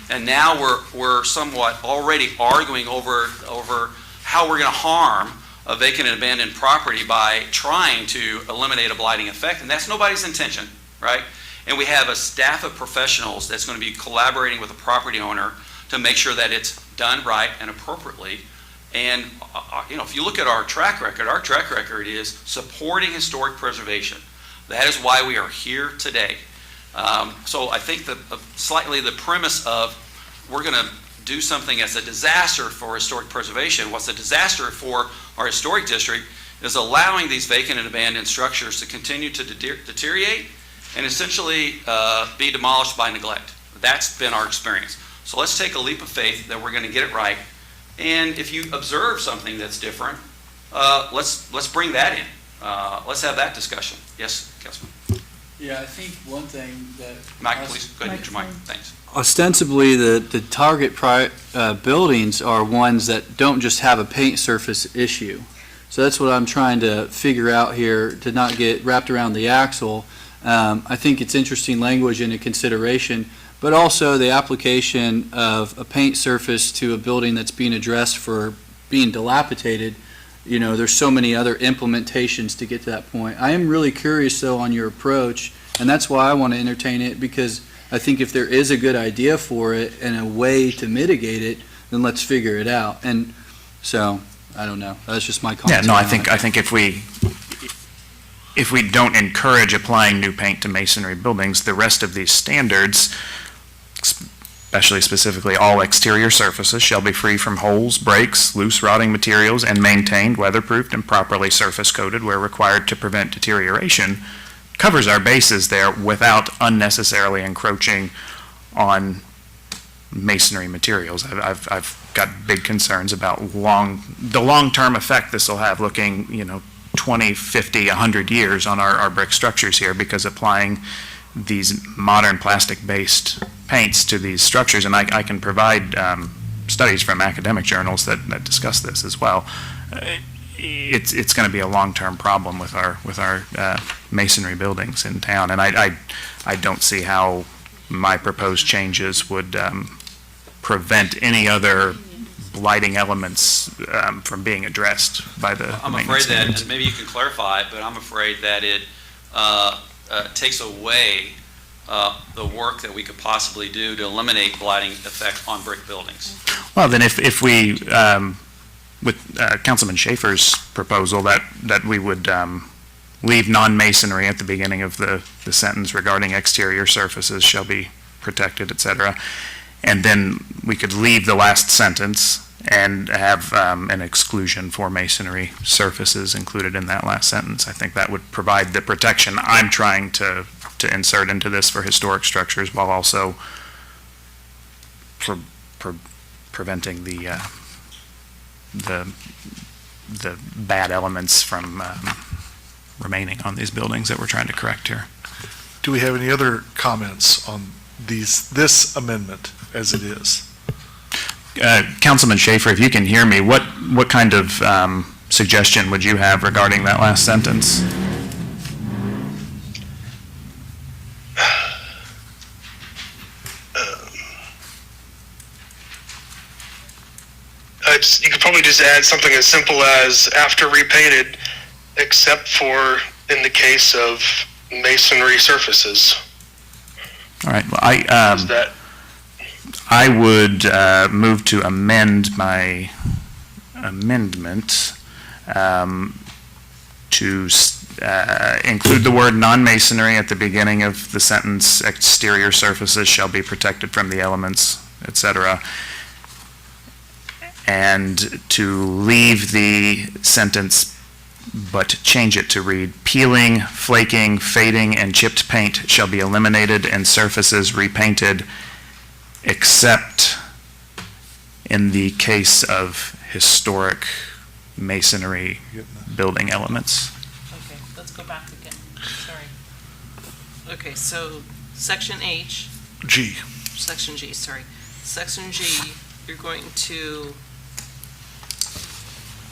And now we're somewhat already arguing over how we're going to harm a vacant and abandoned property by trying to eliminate a blighting effect, and that's nobody's intention, right? And we have a staff of professionals that's going to be collaborating with the property owner to make sure that it's done right and appropriately. And, if you look at our track record is supporting historic preservation. That is why we are here today. So I think slightly the premise of we're going to do something as a disaster for historic preservation, what's a disaster for our historic district, is allowing these vacant and abandoned structures to continue to deteriorate and essentially be demolished by neglect. That's been our experience. So let's take a leap of faith that we're going to get it right. And if you observe something that's different, let's bring that in. Let's have that discussion. Yes, Councilman. Yeah, I think one thing that... Mike, please, go ahead and get your mic. Thanks. Ostensibly, the target buildings are ones that don't just have a paint surface issue. So that's what I'm trying to figure out here, to not get wrapped around the axle. I think it's interesting language and a consideration, but also the application of a paint surface to a building that's being addressed for being dilapidated. There's so many other implementations to get to that point. I am really curious, though, on your approach, and that's why I want to entertain it, because I think if there is a good idea for it and a way to mitigate it, then let's figure it out. And so, I don't know. That's just my comment. Yeah, no, I think if we don't encourage applying new paint to masonry buildings, the rest of these standards, especially specifically all exterior surfaces, shall be free from holes, breaks, loose rotting materials, and maintained, weatherproofed, and properly surface coated where required to prevent deterioration, covers our bases there without unnecessarily encroaching on masonry materials. I've got big concerns about the long-term effect this will have, looking, 20, 50, 100 years on our brick structures here, because applying these modern plastic-based paints to these structures, and I can provide studies from academic journals that discuss this as well. It's going to be a long-term problem with our masonry buildings in town, and I don't see how my proposed changes would prevent any other blighting elements from being addressed by the I'm afraid that, and maybe you can clarify it, but I'm afraid that it takes away the work that we could possibly do to eliminate blighting effect on brick buildings. Well, then if we, with Councilman Schaefer's proposal, that we would leave non-masonry at the beginning of the sentence regarding exterior surfaces shall be protected, et cetera, and then we could leave the last sentence and have an exclusion for masonry surfaces included in that last sentence. I think that would provide the protection I'm trying to insert into this for historic structures, while also preventing the bad elements from remaining on these buildings that we're trying to correct here. Do we have any other comments on this amendment as it is? Councilman Schaefer, if you can hear me, what kind of suggestion would you have regarding that last sentence? You could probably just add something as simple as, after repainted, except for in the case of masonry surfaces. All right, well, Is that I would move to amend my amendment to include the word non-masonry at the beginning of the sentence, exterior surfaces shall be protected from the elements, et cetera, and to leave the sentence but change it to read, peeling, flaking, fading, and chipped paint shall be eliminated and surfaces repainted except in the case of historic masonry building elements. Okay, let's go back again, sorry. Okay, so section H, G. section G, sorry. Section G, you're going to,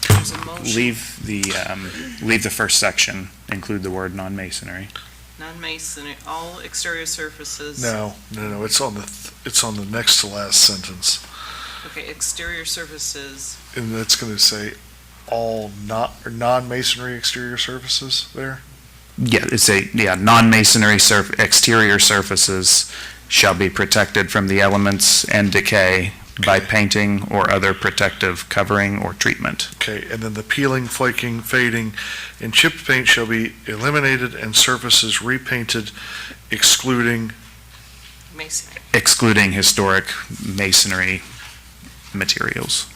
there's a motion, Leave the first section, include the word non-masonry. non-masonry, all exterior surfaces. No, it's on the next to last sentence. Okay, exterior surfaces, And that's going to say all non-masonry exterior surfaces there? Yeah, non-masonry exterior surfaces shall be protected from the elements and decay by painting or other protective covering or treatment. Okay, and then the peeling, flaking, fading, and chipped paint shall be eliminated and surfaces repainted excluding, masonry. Excluding historic masonry materials.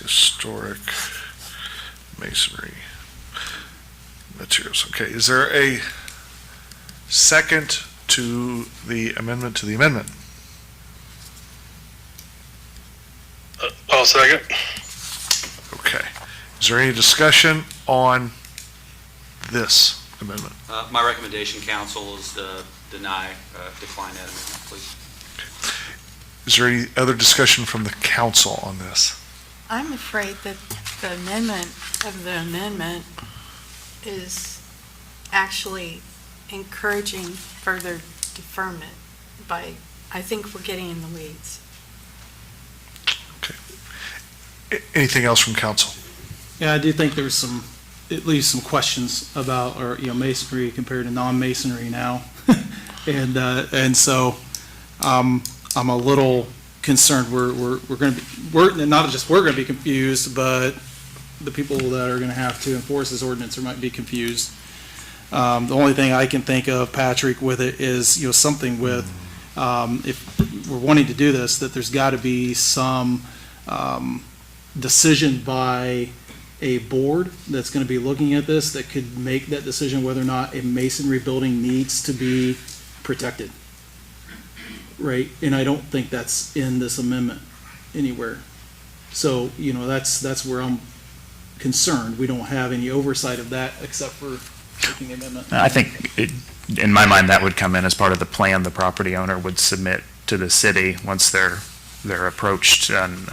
historic masonry materials. Okay, is there a second to the amendment to the amendment? I'll second. Okay. Is there any discussion on this amendment? My recommendation, council, is to decline that amendment, please. Is there any other discussion from the council on this? I'm afraid that the amendment of the amendment is actually encouraging further deferment by, I think we're getting in the weeds. Anything else from council? Yeah, I do think there's at least some questions about, masonry compared to non-masonry now. And so, I'm a little concerned we're going to be confused, but the people that are going to have to enforce this ordinance might be confused. The only thing I can think of, Patrick, with it is, something with, if we're wanting to do this, that there's got to be some, decision by a board that's going to be looking at this that could make that decision whether or not a masonry building needs to be protected. Right? And I don't think that's in this amendment anywhere. So, that's where I'm concerned. We don't have any oversight of that except for making the amendment. I think, in my mind, that would come in as part of the plan the property owner would submit to the city once they're approached and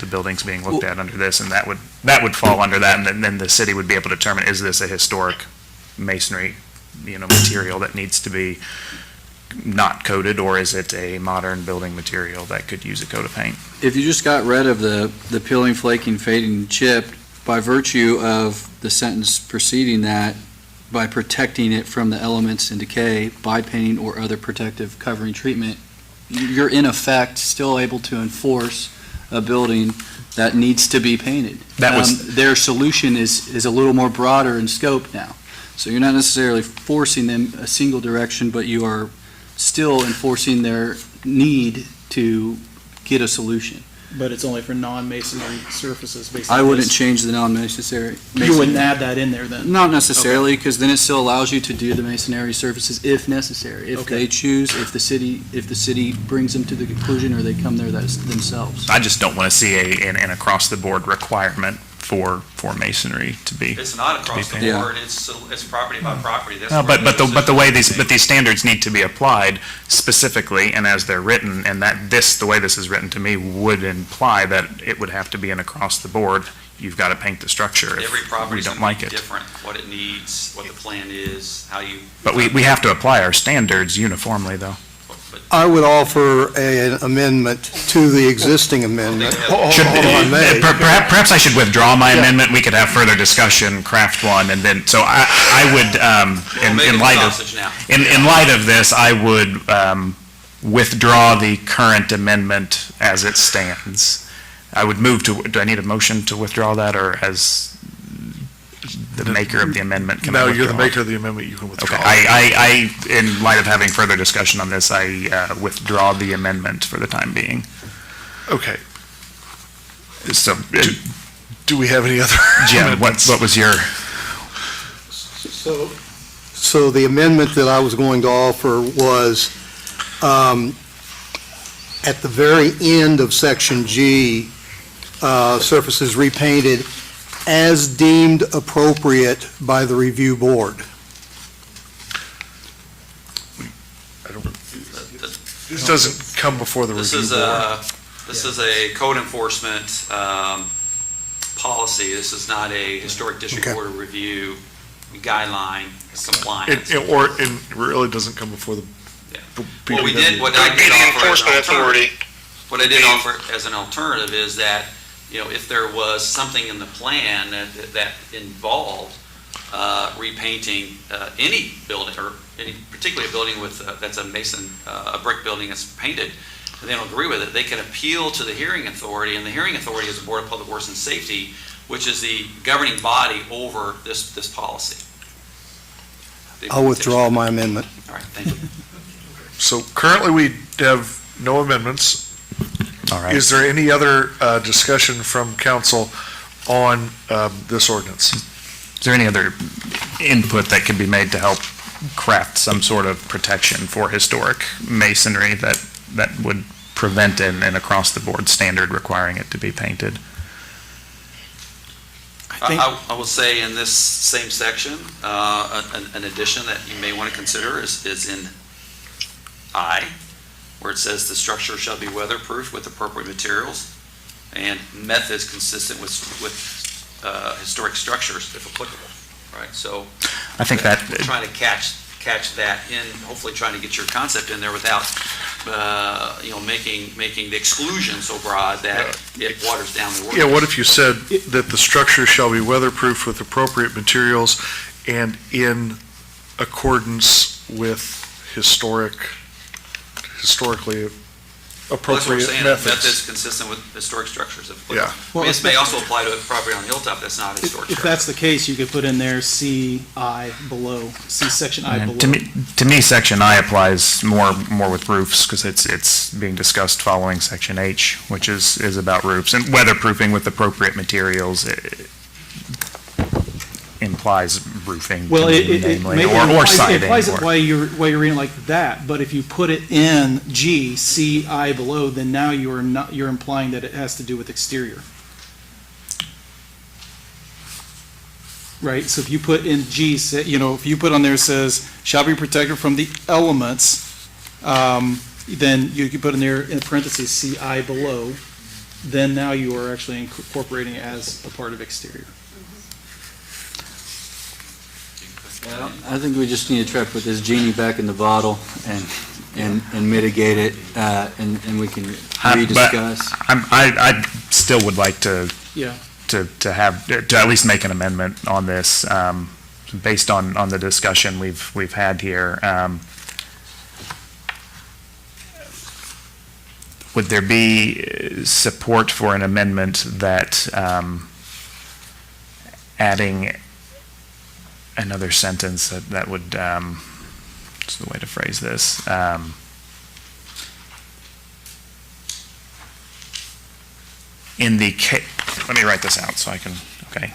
the building's being looked at under this, and that would fall under that, and then the city would be able to determine, is this a historic masonry, material that needs to be not coated, or is it a modern building material that could use a coat of paint? If you just got rid of the peeling, flaking, fading, chipped, by virtue of the sentence preceding that, by protecting it from the elements and decay, by painting or other protective covering treatment, you're in effect still able to enforce a building that needs to be painted. Their solution is a little more broader in scope now. So you're not necessarily forcing them a single direction, but you are still enforcing their need to get a solution. But it's only for non-masonry surfaces, basically. I wouldn't change the non-masonry. You wouldn't add that in there then? Not necessarily, because then it still allows you to do the masonry surfaces if necessary. If Okay. they choose, if the city brings them to the conclusion, or they come there themselves. I just don't want to see an across-the-board requirement for masonry to be. It's not across the painted. board, it's property by property. That's No, where but the way these standards need to be applied specifically and as they're written, and the way this is written to me would imply that it would have to be an across the board. You've got to paint the structure every if property we is don't going like to be it. different, what it needs, what the plan is, how you. But we have to apply our standards uniformly, though. I would offer an amendment to the existing amendment. Perhaps I should withdraw my amendment. We could have further discussion, craft one, and then, so I would, in light of this, I would withdraw the current amendment as it stands. I would move to, do I need a motion to withdraw that, or as the maker of the amendment, can I No, withdraw? you're the maker of the amendment, you can withdraw. Okay, in light of having further discussion on this, I withdraw the amendment for the time being. Okay. So, Do we have any other Jim, amendments? what was your? So the amendment that I was going to offer was, at the very end of section G, surfaces repainted as deemed appropriate by the review board. This doesn't come before the review board. This is a code enforcement policy. This is not a historic district Okay. board of review guideline compliance. It really doesn't come before the. What we did, what I did offer as an alternative is that, if there was something in the plan that involved repainting any building, or any particular building with, that's a mason, a brick building that's painted, and they don't agree with it, they can appeal to the hearing authority, and the hearing authority is the Board of Public Works and Safety, which is the governing body over this policy. I'll withdraw my amendment. All right, thank you. So currently, we have no amendments. All right. Is there any other discussion from council on this ordinance? Is there any other input that could be made to help craft some sort of protection for historic masonry that would prevent an across-the-board standard requiring it to be painted? I will say in this same section, an addition that you may want to consider is in I, where it says the structure shall be weatherproof with appropriate materials and methods consistent with historic structures if applicable, right? So I think that we're trying to catch that in, hopefully trying to get your concept in there without, making the exclusion so broad that it waters down the ordinance. Yeah, what if you said that the structure shall be weatherproof with appropriate materials and in accordance with historically appropriate Methods methods? consistent with historic structures. Yeah. This may also apply to a property on the hilltop that's not a historic If structure. that's the case, you could put in there C.I. below, see section I below. To me, section I applies more with roofs, because it's being discussed following section H, which is about roofs, and weatherproofing with appropriate materials implies roofing, Well, namely, or siding. It implies it while you're reading it like that, but if you put it in G, C.I. below, then now you're implying that it has to do with exterior. Right, so if you put in G, if you put on there says, shall be protected from the elements, then you could put in there in parentheses, C.I. below, then now you are actually incorporating it as a part of exterior. I think we just need to try to put this genie back in the bottle and mitigate it, and we can rediscuss. I still would like to Yeah. to at least make an amendment on this, based on the discussion we've had here. Would there be support for an amendment that, adding another sentence that would, what's the way to phrase this? In the case, let me write this out so I can, okay.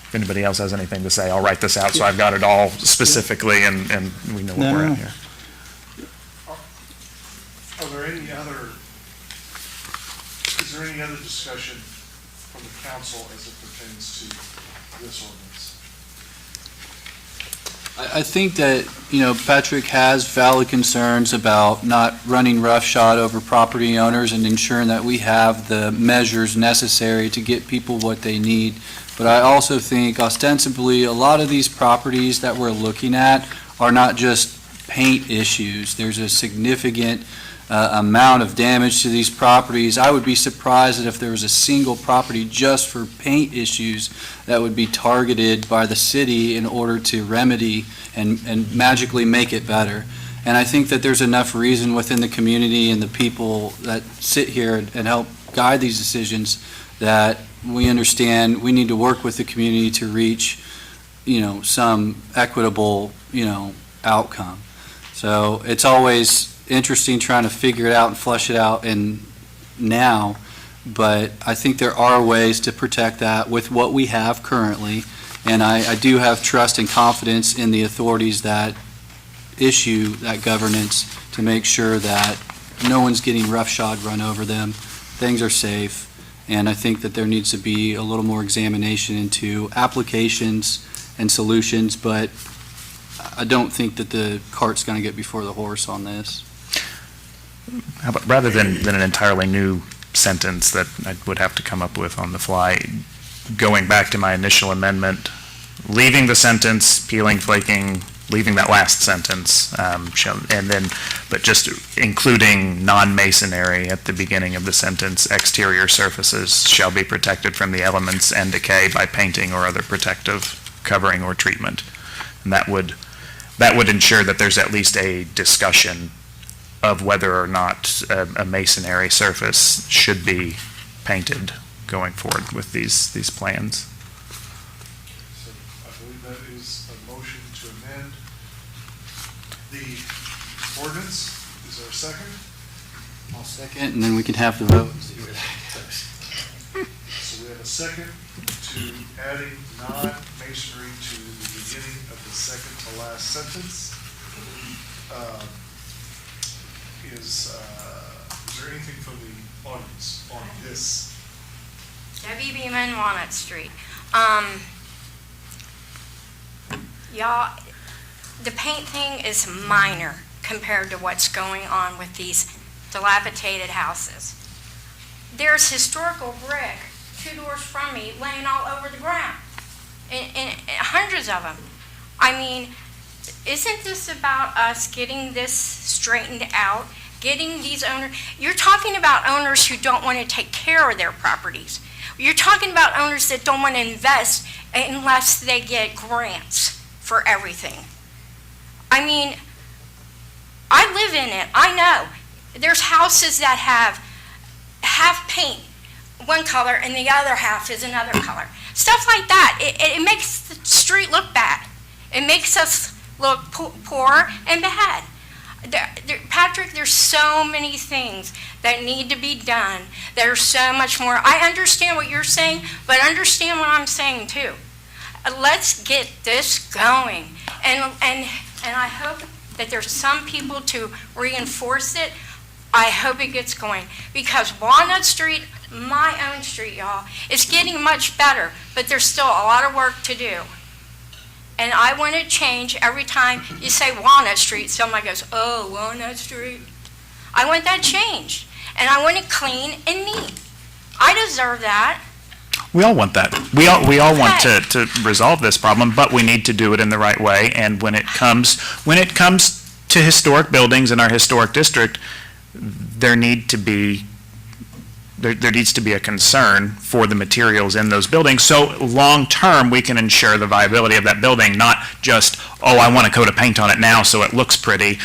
If anybody else has anything to say, I'll write this out so I've got it all specifically and we know what we're at here. Is there any other discussion from the council as it pertains to this ordinance? I think that, Patrick has valid concerns about not running roughshod over property owners and ensuring that we have the measures necessary to get people what they need. But I also think ostensibly, a lot of these properties that we're looking at are not just paint issues. There's a significant amount of damage to these properties. I would be surprised that if there was a single property just for paint issues that would be targeted by the city in order to remedy and magically make it better. And I think that there's enough reason within the community and the people that sit here and help guide these decisions that we understand we need to work with the community to reach, some equitable, outcome. So it's always interesting trying to figure it out and flesh it out now, but I think there are ways to protect that with what we have currently, and I do have trust and confidence in the authorities that issue that governance to make sure that no one's getting roughshod run over them, things are safe, and I think that there needs to be a little more examination into applications and solutions, but I don't think that the cart's going to get before the horse on this. How about, rather than an entirely new sentence that I would have to come up with on the fly, going back to my initial amendment, leaving the sentence, peeling, flaking, leaving that last sentence, but just including non-masonry at the beginning of the sentence, exterior surfaces shall be protected from the elements and decay by painting or other protective covering or treatment. And that would ensure that there's at least a discussion of whether or not a masonry surface should be painted going forward with these plans. So I believe that is a motion to amend the ordinance. Is there a second? I'll second, and then we can have the vote and see where that goes. So we have a second to adding non-masonry to the beginning of the second to last sentence. Is there anything from the audience on this? Debbie Beeman, Walnut Street. Y'all, the paint thing is minor compared to what's going on with these dilapidated houses. There's historical brick 2 doors from me laying all over the ground, and hundreds of them. I mean, isn't this about us getting this straightened out, getting these owners? You're talking about owners who don't want to take care of their properties. You're talking about owners that don't want to invest unless they get grants for everything. I mean, I live in it. I know. There's houses that have half paint one color and the other half is another color. Stuff like that. It makes the street look bad. It makes us look poor and bad. Patrick, there's so many things that need to be done. There's so much more. I understand what you're saying, but understand what I'm saying too. Let's get this going. And I hope that there's some people to reinforce it. I hope it gets going. Because Walnut Street, my own street, y'all, is getting much better, but there's still a lot of work to do. And I want to change every time you say Walnut Street, somebody goes, oh, Walnut Street. I want that changed. And I want it clean and neat. I deserve that. We all want that. We all want to resolve this problem, but we need to do it in the right way. And when it comes to historic buildings in our historic district, there needs to be a concern for the materials in those buildings. So long-term, we can ensure the viability of that building, not just, oh, I want a coat of paint on it now so it looks pretty,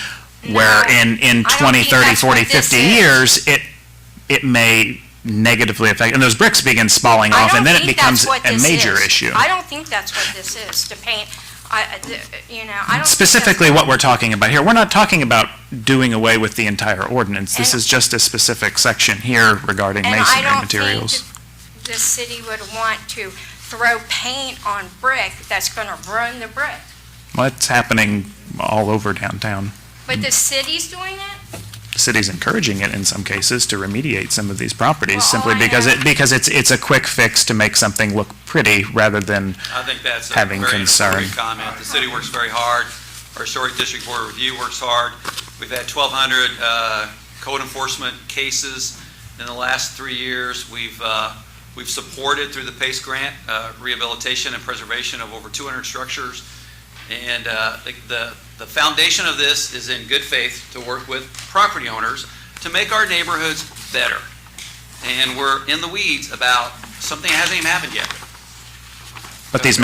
where in 20, 30, 40, 50 years, it may negatively affect, and those bricks begin spalling off, and then it becomes a major issue. I don't think that's what this is, to paint. I don't Specifically what we're talking about here, we're not talking about doing away with the entire ordinance. This is just a specific section here regarding masonry materials. And I don't think the city would want to throw paint on brick that's going to ruin the brick. Well, it's happening all over downtown. But the city's doing it? The city's encouraging it in some cases to remediate some of these properties, Well, simply because it's a quick fix to make something look pretty rather than I think that's a having very concern. important comment. The city works very hard. Our Historic District Board of Review works hard. We've had 1,200 code enforcement cases in the last 3 years. We've supported through the PACE grant rehabilitation and preservation of over 200 structures And the foundation of this is in good faith to work with property owners to make our neighborhoods better. And we're in the weeds about something that hasn't even happened yet. But these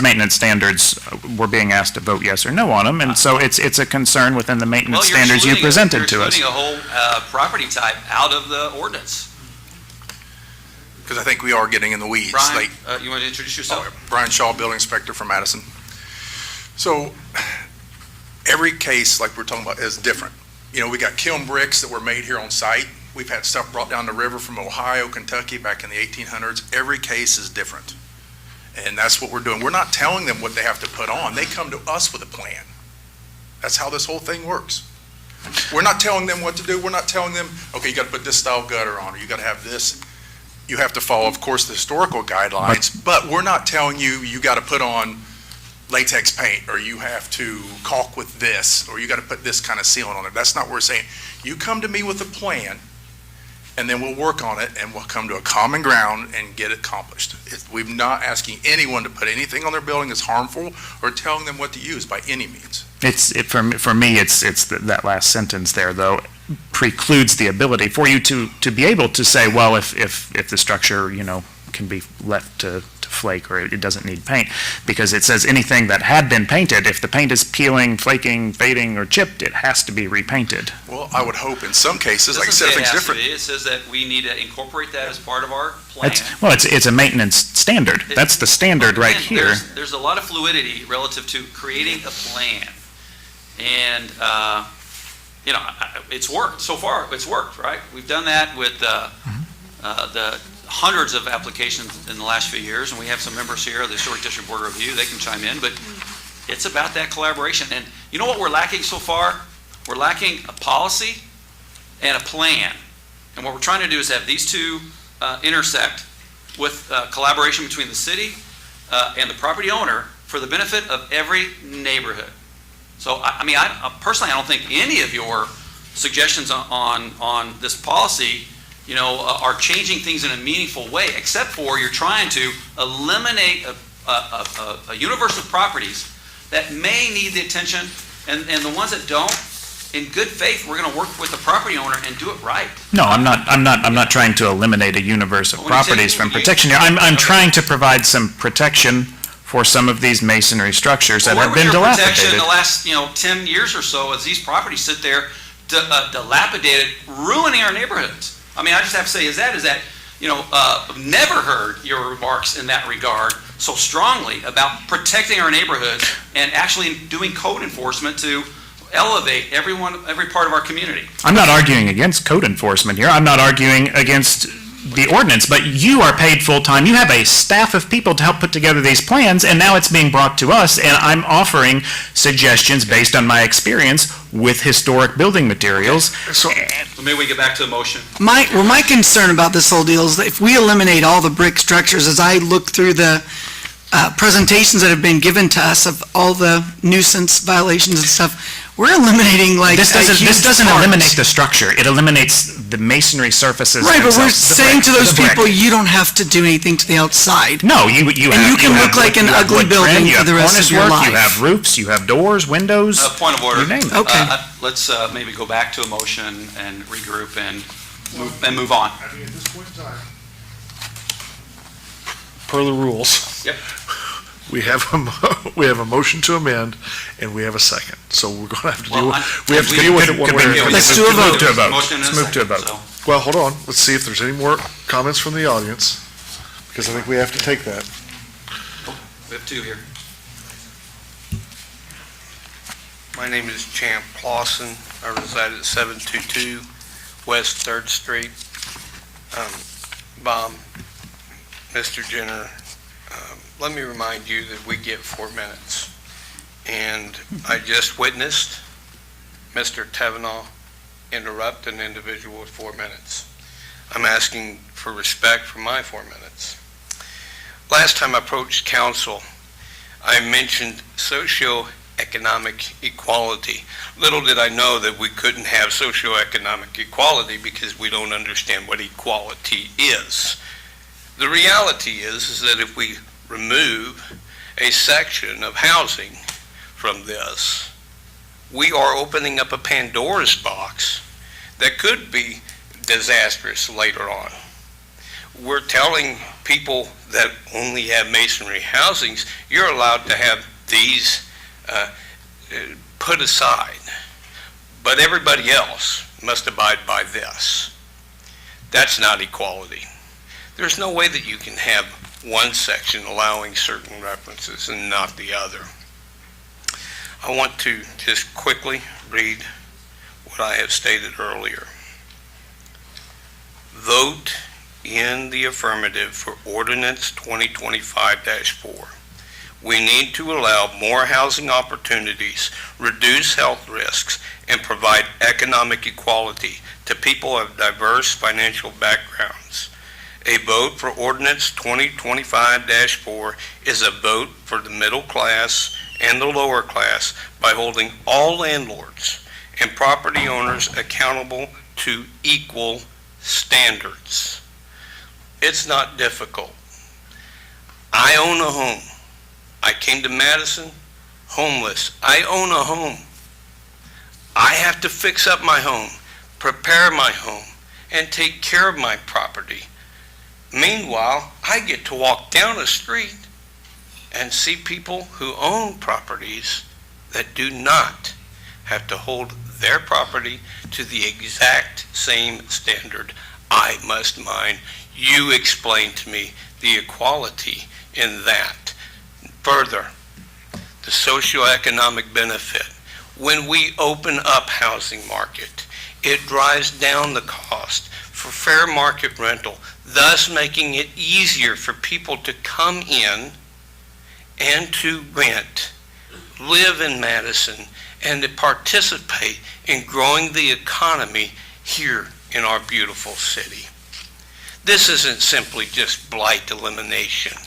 maintenance standards, we're being asked to vote yes or no on them, and so it's a concern within the maintenance standards you presented to us. You're excluding a whole property type out of the ordinance. Because I think we are getting in the weeds. Brian, you want to introduce yourself? Brian Shaw, Building Inspector from Madison. So every case, like we're talking about, is different. You know, we got kiln bricks that were made here on site. We've had stuff brought down the river from Ohio, Kentucky, back in the 1800s. Every case is different. And that's what we're doing. We're not telling them what they have to put on. They come to us with a plan. That's how this whole thing works. We're not telling them what to do. We're not telling them, okay, you got to put this style gutter on, or you got to have this. You have to follow, of course, the historical guidelines, but we're not telling you, you got to put on latex paint, or you have to caulk with this, or you got to put this kind of sealant on it. That's not what we're saying. You come to me with a plan, and then we'll work on it, and we'll come to a common ground and get it accomplished. We're not asking anyone to put anything on their building that's harmful or telling them what to use by any means. For me, it's that last sentence there, though, precludes the ability for you to be able to say, well, if the structure, can be left to flake, or it doesn't need paint, because it says anything that had been painted, if the paint is peeling, flaking, fading, or chipped, it has to be repainted. Well, I would hope in some cases, like I said, things different. It says that we need to incorporate that as part of our plan. It's a maintenance standard. That's the standard right here. There's a lot of fluidity relative to creating a plan. And, it's worked. So far, it's worked, right? We've done that with the hundreds of applications in the last few years, and we have some members here of the Historic District Board of Review. They can chime in, but it's about that collaboration. And you know what we're lacking so far? We're lacking a policy and a plan. And what we're trying to do is have these two intersect with collaboration between the city and the property owner for the benefit of every neighborhood. So, I personally, I don't think any of your suggestions on this policy are changing things in a meaningful way, except for you're trying to eliminate a universe of properties that may need the attention, and the ones that don't, in good faith, we're going to work with the property owner and do it right. No, I'm not trying to eliminate a universe of properties from protection here. I'm trying to provide some protection for some of these masonry structures that have been dilapidated. Where was your protection in the last 10 years or so as these properties sit there dilapidated, ruining our neighborhoods? I just have to say, I've never heard your remarks in that regard so strongly about protecting our neighborhoods and actually doing code enforcement to elevate every part of our community. I'm not arguing against code enforcement here. I'm not arguing against the ordinance, but you are paid full-time. You have a staff of people to help put together these plans, and now it's being brought to us, and I'm offering suggestions based on my experience with historic building materials. So maybe we get back to the motion. My concern about this whole deal is that if we eliminate all the brick structures, as I look through the presentations that have been given to us of all the nuisance violations and stuff, we're eliminating this doesn't eliminate the structure. It eliminates the masonry surfaces. Right, but we're saying to those people, you don't have to do anything to the outside. No, you can look like an ugly building for the rest of your life. You have roofs, you have doors, windows. Point of order. You name it. Okay. Let's maybe go back to a motion and regroup and move on. At this point in time, per the rules. Yep. We have a motion to amend, and we have a second. So we're going to have to deal with it one way or another. Let's do a vote. Let's move to a vote. Well, hold on. Let's see if there's any more comments from the audience, because I think we have to take that. We have two here. My name is Champ Clausen. I reside at 722 West 3rd Street. Bob, Mr. Jenner, let me remind you that we get 4 minutes. And I just witnessed Mr. Tavenaugh interrupt an individual with 4 minutes. I'm asking for respect for my 4 minutes. Last time I approached council, I mentioned socioeconomic equality. Little did I know that we couldn't have socioeconomic equality because we don't understand what equality is. The reality is that if we remove a section of housing, from this. We are opening up a Pandora's box that could be disastrous later on. We're telling people that only have masonry housings, you're allowed to have these put aside, but everybody else must abide by this. That's not equality. There's no way that you can have one section allowing certain references and not the other. I want to just quickly read what I have stated earlier. Vote in the affirmative for Ordinance 2025-4. We need to allow more housing opportunities, reduce health risks, and provide economic equality to people of diverse financial backgrounds. A vote for Ordinance 2025-4 is a vote for the middle class and the lower class by holding all landlords and property owners accountable to equal standards. It's not difficult. I own a home. I came to Madison homeless. I own a home. I have to fix up my home, prepare my home, and take care of my property. Meanwhile, I get to walk down a street and see people who own properties that do not have to hold their property to the exact same standard I must mine. You explain to me the equality in that. Further, the socioeconomic benefit. When we open up housing market, it drives down the cost for fair market rental, thus making it easier for people to come in and to rent, live in Madison, and to participate in growing the economy here in our beautiful city. This isn't simply just blight elimination.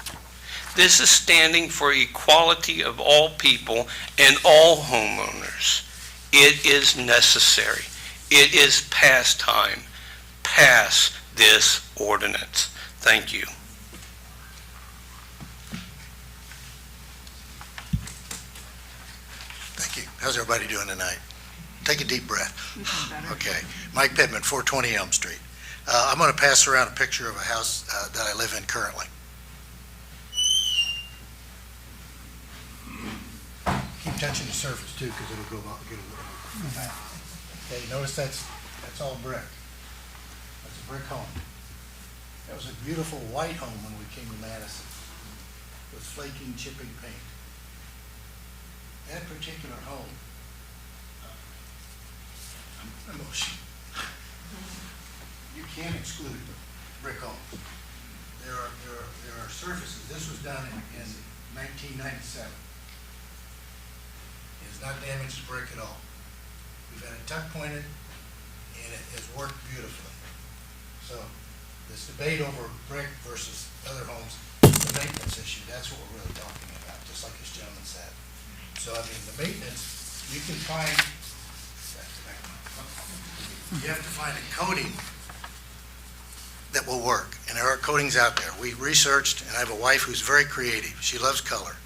This is standing for equality of all people and all homeowners. It is necessary. It is past time. Pass this ordinance. Thank you. Thank you. How's everybody doing tonight? Take a deep breath. Okay. Mike Pittman, 420 Elm Street. I'm going to pass around a picture of a house that I live in currently. Keep touching the surface too, because it'll go back. Okay, notice that's all brick. That's a brick home. That was a beautiful white home when we came to Madison, with flaking, chipping paint. That particular home, I'm emotional. You can't exclude brick homes. There are surfaces. This was done in 1997. It has not damaged the brick at all. We've had it tuck pointed, and it has worked beautifully. So this debate over brick versus other homes is a maintenance issue. That's what we're really talking about, just like this gentleman said. So I mean, the maintenance, you can find, you have to find a coating that will work, and there are coatings out there. We researched, and I have a wife who's very creative. She loves color.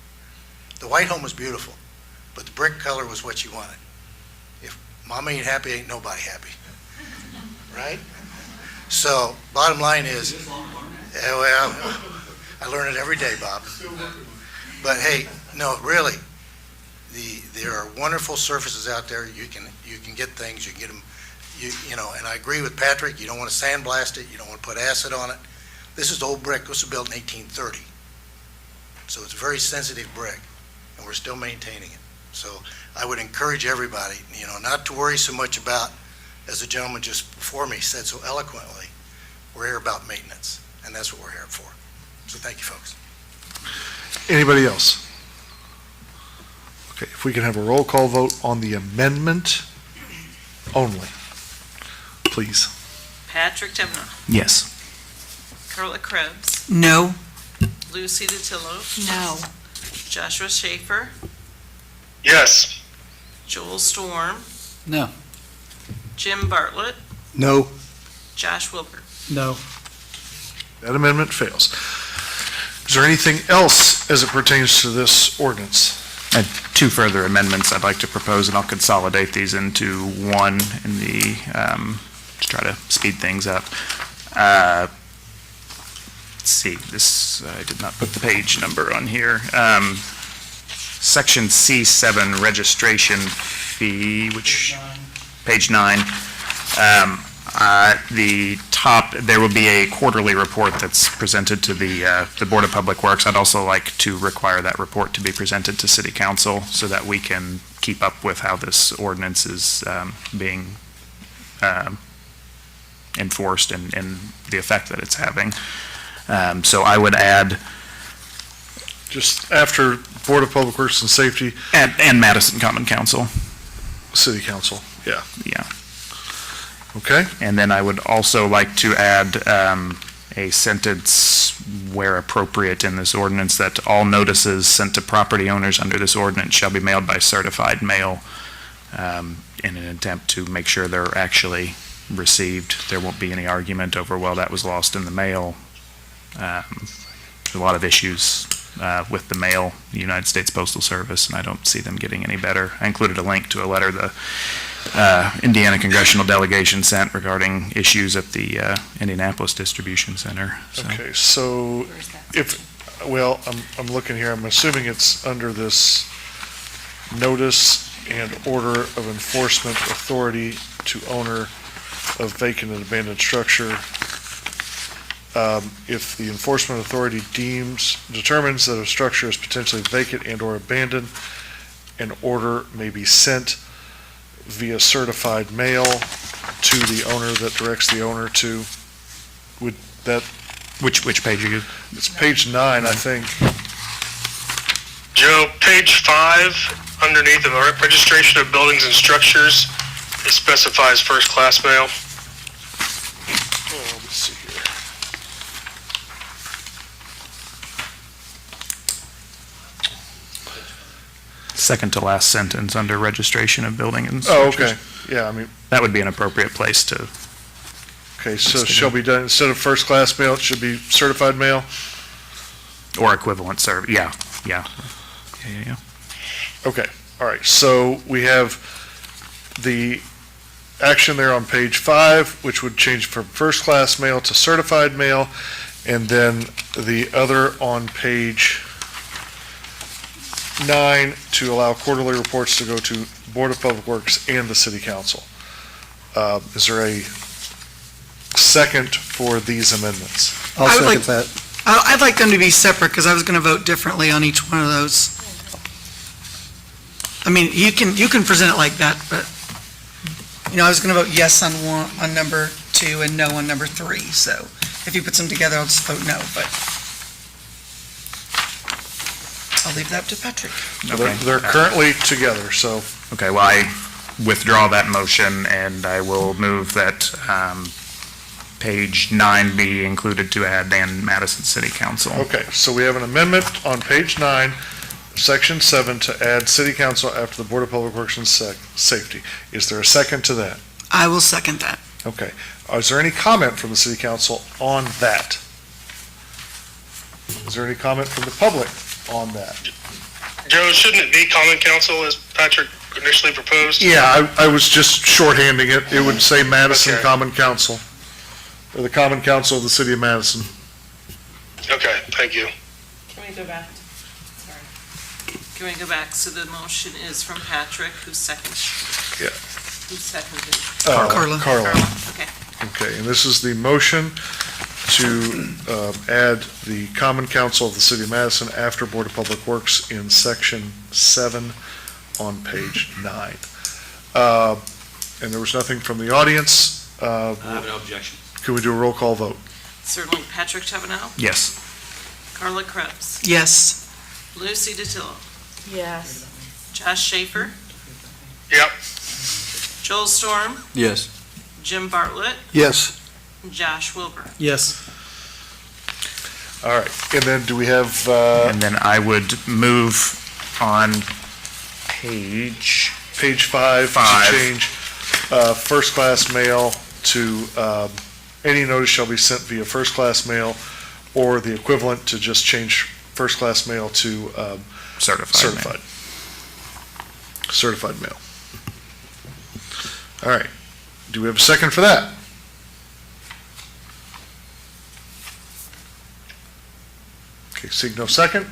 The white home was beautiful, but the brick color was what you wanted. If mama ain't happy, ain't nobody happy, right? So bottom line is, well, I learn it every day, Bob. But hey, no, really, there are wonderful surfaces out there. You can get things, you can get them. You know, and I agree with Patrick, you don't want to sandblast it, you don't want to put acid on it. This is old brick, this was built in 1830. So it's a very sensitive brick, and we're still maintaining it. So I would encourage everybody, you know, not to worry so much about, as the gentleman just before me said so eloquently, we're here about maintenance, and that's what we're here for. So thank you, folks. Anybody else? Okay, if we can have a roll call vote on the amendment only, please. Patrick Timna, Yes. Carla Krebs, No. Lucy DeTillo, No. Joshua Schaefer, Yes. Joel Storm, No. Jim Bartlett, No. Josh Wilbur. No. That amendment fails. Is there anything else as it pertains to this ordinance? Two further amendments I'd like to propose, and I'll consolidate these into one in the, to try to speed things up. Let's see, this, I did not put the page number on here. Section C7, registration fee, which, page 9. The top, there will be a quarterly report that's presented to the Board of Public Works. I'd also like to require that report to be presented to City Council so that we can keep up with how this ordinance is being enforced and the effect that it's having. So I would add. Just after Board of Public Works and Safety. And Madison Common Council. City Council, yeah. Yeah. Okay. And then I would also like to add a sentence where appropriate in this ordinance that all notices sent to property owners under this ordinance shall be mailed by certified mail in an attempt to make sure they're actually received. There won't be any argument over, well, that was lost in the mail. There's a lot of issues with the mail, the United States Postal Service, and I don't see them getting any better. I included a link to a letter the Indiana Congressional Delegation sent regarding issues at the Indianapolis Distribution Center. So. Okay, so well, I'm looking here, I'm assuming it's under this notice and order of enforcement authority to owner of vacant and abandoned structure. If the enforcement authority determines that a structure is potentially vacant and or abandoned, an order may be sent via certified mail to the owner that directs the owner to, would that? Which page are you? It's page 9, I think. Joe, page 5, underneath the registration of buildings and structures, it specifies first-class mail. Oh, let's see here. Second to last sentence under registration of building and Oh, structures. okay, yeah, I mean. That would be an appropriate place to. Okay, so shall be done, instead of first-class mail, it should be certified mail? Or equivalent yeah. Okay, all right, so we have the action there on page 5, which would change from first-class mail to certified mail, and then the other on page 9 to allow quarterly reports to go to Board of Public Works and the City Council. Is there a second for these amendments? I'll second that. I'd like them to be separate because I was going to vote differently on each one of those. I mean, you can present it like that, but, I was going to vote yes on number 2 and no on number 3. So if you put them together, I'll just vote no, but I'll leave that to Patrick. Okay. They're currently together, so. Okay, well, I withdraw that motion, and I will move that page 9 be included to add and Madison City Council. Okay, so we have an amendment on page 9, section 7, to add City Council after the Board of Public Works and Safety. Is there a second to that? I will second that. Okay. Is there any comment from the City Council on that? Is there any comment from the public on that? Joe, shouldn't it be common council as Patrick initially proposed? Yeah, I was just shorthanding it. It would say Madison Okay. Common Council, or the Common Council of the City of Madison. Okay, thank you. Can we go back? Sorry. Can we go back? So the motion is from Patrick, who's second? Yeah. Who seconded? Carla. Carla. Okay. Okay, and this is the motion to add the Common Council of the City of Madison after Board of Public Works in section 7 on page 9. And there was nothing from the audience. I have no objection. Can we do a roll call vote? Certainly. Patrick Tabanel? Yes. Carla Krebs? Yes. Lucy DeTillo? Yes. Josh Schaefer? Yep. Joel Storm? Yes. Jim Bartlett? Yes. And Josh Wilbur? Yes. All right, and then do we have, And then I would move on page. page 5 to change first-class mail to, any notice shall be sent via first-class mail, or the equivalent to just change first-class mail to Certified. certified. Certified mail. All right. Do we have a second for that? Okay, seeing no second,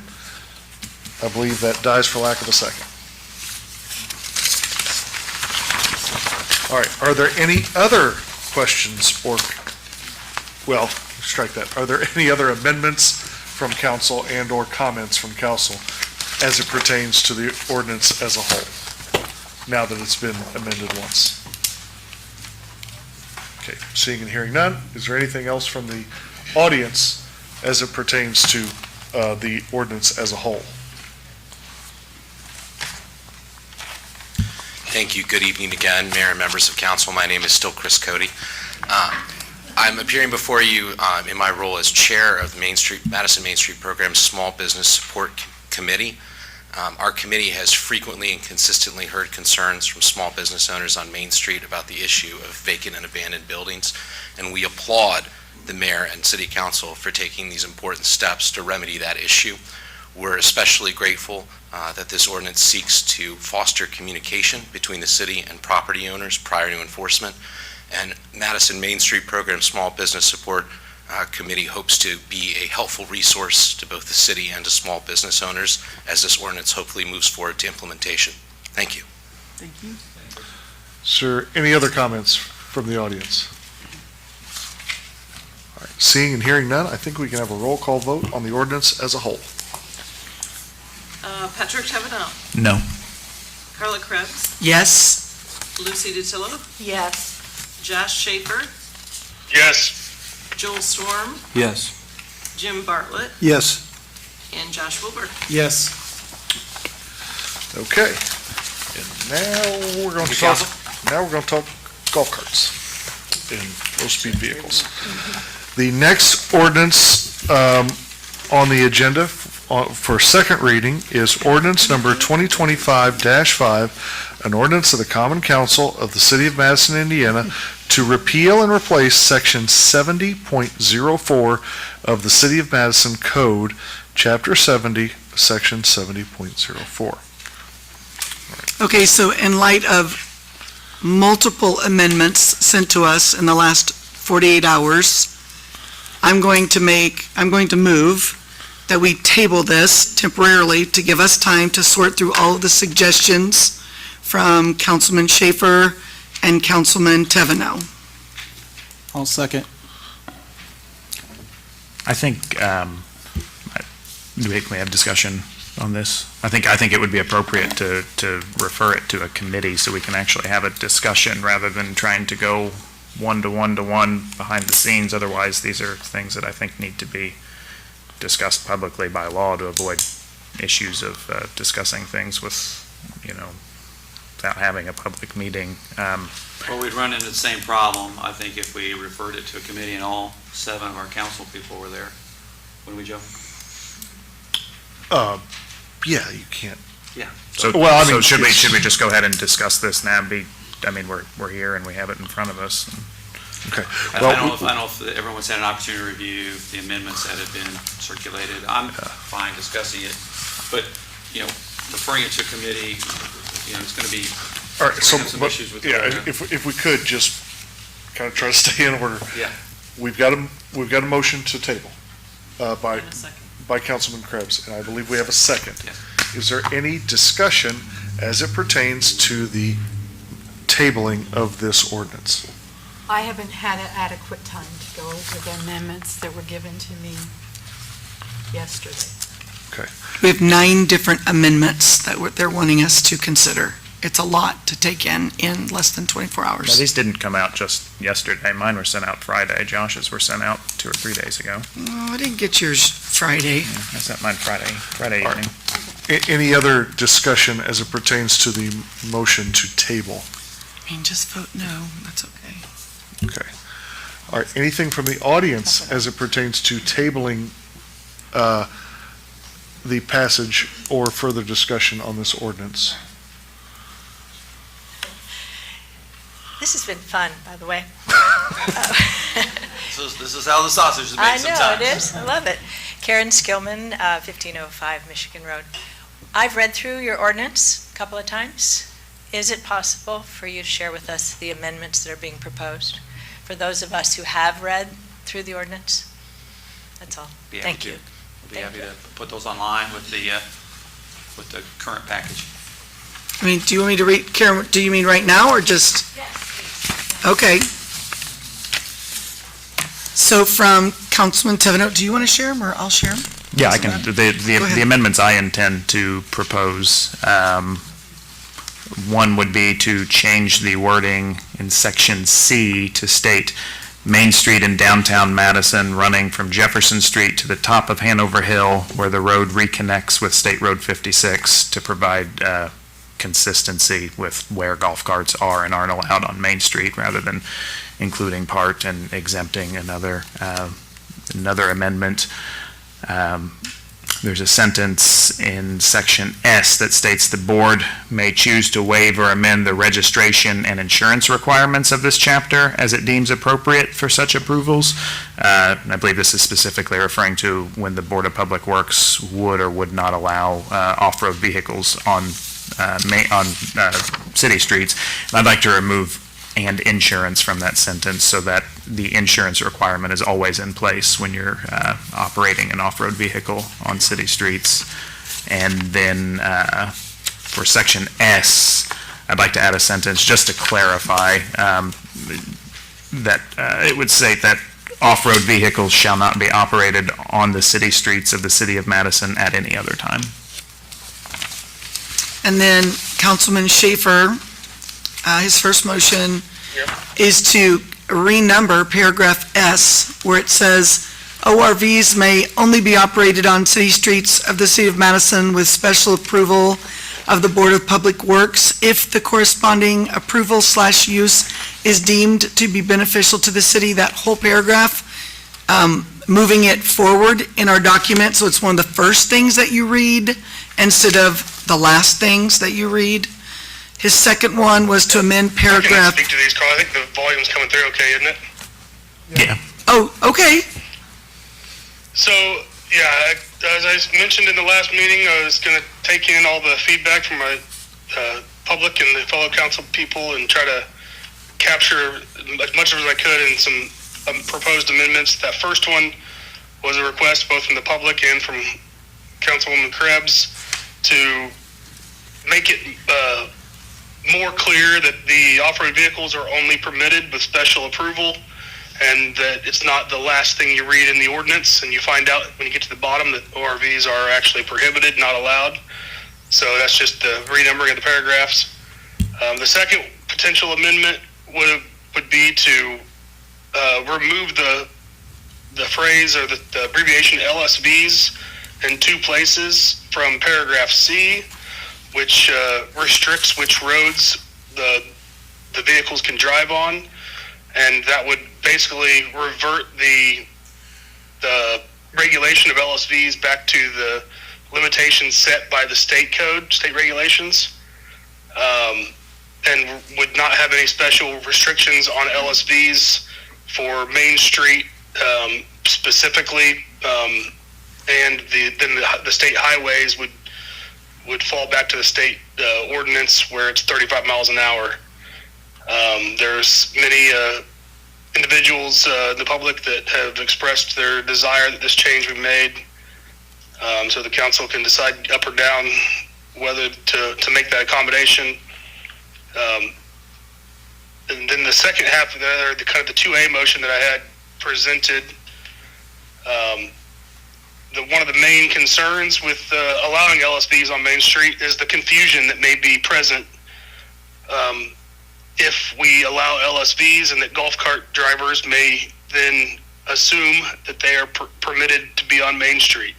I believe that dies for lack of a second. All right, are there any other questions or, well, strike that. Are there any other amendments from council and/or comments from council as it pertains to the ordinance as a whole, now that it's been amended once? Okay, seeing and hearing none, is there anything else from the audience as it pertains to the ordinance as a whole? Thank you. Good evening again, Mayor and members of council. My name is still Chris Cody. I'm appearing before you in my role as chair of the Madison Main Street Program's Small Business Support Committee. Our committee has frequently and consistently heard concerns from small business owners on Main Street about the issue of vacant and abandoned buildings, and we applaud the mayor and city council for taking these important steps to remedy that issue. We're especially grateful that this ordinance seeks to foster communication between the city and property owners prior to enforcement, and Madison Main Street Program Small Business Support Committee hopes to be a helpful resource to both the city and to small business owners as this ordinance hopefully moves forward to implementation. Thank you. Thank you. Sir, any other comments from the audience? All right, seeing and hearing none, I think we can have a roll call vote on the ordinance as a whole. Patrick Taverneau, No. Carla Krebs, Yes. Lucy DiTillo, Yes. Josh Schaefer, Yes. Joel Storm, Yes. Jim Bartlett, Yes. and Josh Wilbur. Yes. Okay. And now we're going to talk, golf carts and low-speed vehicles. The next ordinance on the agenda for second reading is ordinance number 2025-5, an ordinance of the Common Council of the City of Madison, Indiana, to repeal and replace section 70.04 of the City of Madison Code, Chapter 70, Section 70.04. Okay, so in light of multiple amendments sent to us in the last 48 hours, I'm going to move that we table this temporarily to give us time to sort through all of the suggestions from Councilman Schaefer and Councilman Taverneau. I'll second. I think, do we have discussion on this? I think it would be appropriate to refer it to a committee so we can actually have a discussion rather than trying to go one-to-one behind the scenes. Otherwise, these are things that I think need to be discussed publicly by law to avoid issues of discussing things with, without having a public meeting. Well, we'd run into the same problem, I think, if we referred it to a committee and all 7 of our council people were there. Wouldn't we, Joe? Yeah, you can't. Yeah. So, Well, I mean, should we just go ahead and discuss this now? We're here and we have it in front of us. Okay. I don't know if everyone's had an opportunity to review the amendments that have been circulated. I'm fine discussing it, but, referring it to a committee, it's going to be, All right, so, some issues with. if we could just kind of try to stay in order. Yeah. We've got a motion to table by And a second. Councilman Krebs, and I believe we have a second. Yes. Is there any discussion as it pertains to the tabling of this ordinance? I haven't had an adequate time to go over the amendments that were given to me yesterday. Okay. We have 9 different amendments that they're wanting us to consider. It's a lot to take in less than 24 Now, hours. these didn't come out just yesterday. Mine were sent out Friday. Josh's were sent out 2 or 3 days ago. Oh, I didn't get yours Friday. I sent mine Friday All right. evening. Any other discussion as it pertains to the motion to table? I mean, just vote no, that's okay. Okay. All right, anything from the audience as it pertains to tabling the passage or further discussion on this ordinance? This has been fun, by the way. This is how the sausage is made I sometimes. know, it is. I love it. Karen Skillman, 1505 Michigan Road. I've read through your ordinance a couple of times. is it possible for you to share with us the amendments that are being proposed? For those of us who have read through the ordinance? That's all. Be happy Thank to. you. We'll be happy to put those online with the current package. I mean, do you want me to read, Karen, do you mean right now or just? Yes. Okay. So from Councilman Teveno, do you want to share them or I'll share them? Yeah, I can, Go ahead. the amendments I intend to propose, one would be to change the wording in section C to state Main Street in downtown Madison running from Jefferson Street to the top of Hanover Hill where the road reconnects with State Road 56 to provide consistency with where golf carts are and aren't allowed on Main Street rather than including part and exempting another amendment. There's a sentence in section S that states the board may choose to waive or amend the registration and insurance requirements of this chapter as it deems appropriate for such approvals. I believe this is specifically referring to when the Board of Public Works would or would not allow off-road vehicles on city streets. And I'd like to remove and insurance from that sentence so that the insurance requirement is always in place when you're operating an off-road vehicle on city streets. And then for section S, I'd like to add a sentence just to clarify that it would state that off-road vehicles shall not be operated on the city streets of the city of Madison at any other time. And then Councilman Schaefer, his first motion is to renumber paragraph S where it says ORVs may only be operated on city streets of the city of Madison with special approval of the Board of Public Works if the corresponding approval/use is deemed to be beneficial to the city. That whole paragraph, moving it forward in our document so it's one of the first things that you read instead of the last things that you read. His second one was to amend I can paragraph. speak to these, Carl. I think the volume's coming through okay, isn't it? Yeah. Oh, okay. So, yeah, as I mentioned in the last meeting, I was going to take in all the feedback from my public and the fellow council people and try to capture as much as I could in some proposed amendments. That first one was a request both from the public and from Councilwoman Krebs to make it more clear that the off-road vehicles are only permitted with special approval and that it's not the last thing you read in the ordinance and you find out when you get to the bottom that ORVs are actually prohibited, not allowed. So that's just the renumbering of the paragraphs. The second potential amendment would be to remove the phrase or the abbreviation LSVs in two places from paragraph C, which restricts which roads the vehicles can drive on, and that would basically revert the regulation of LSVs back to the limitations set by the state code, state regulations, and would not have any special restrictions on LSVs for Main Street specifically, and then the state highways would fall back to the state ordinance where it's 35 miles an hour. There's many individuals in the public that have expressed their desire that this change be made, so the council can decide up or down whether to make that accommodation. And then the second half of the kind of the 2A motion that I had presented, one of the main concerns with allowing LSVs on Main Street is the confusion that may be present if we allow LSVs, and that golf cart drivers may then assume that they are permitted to be on Main Street.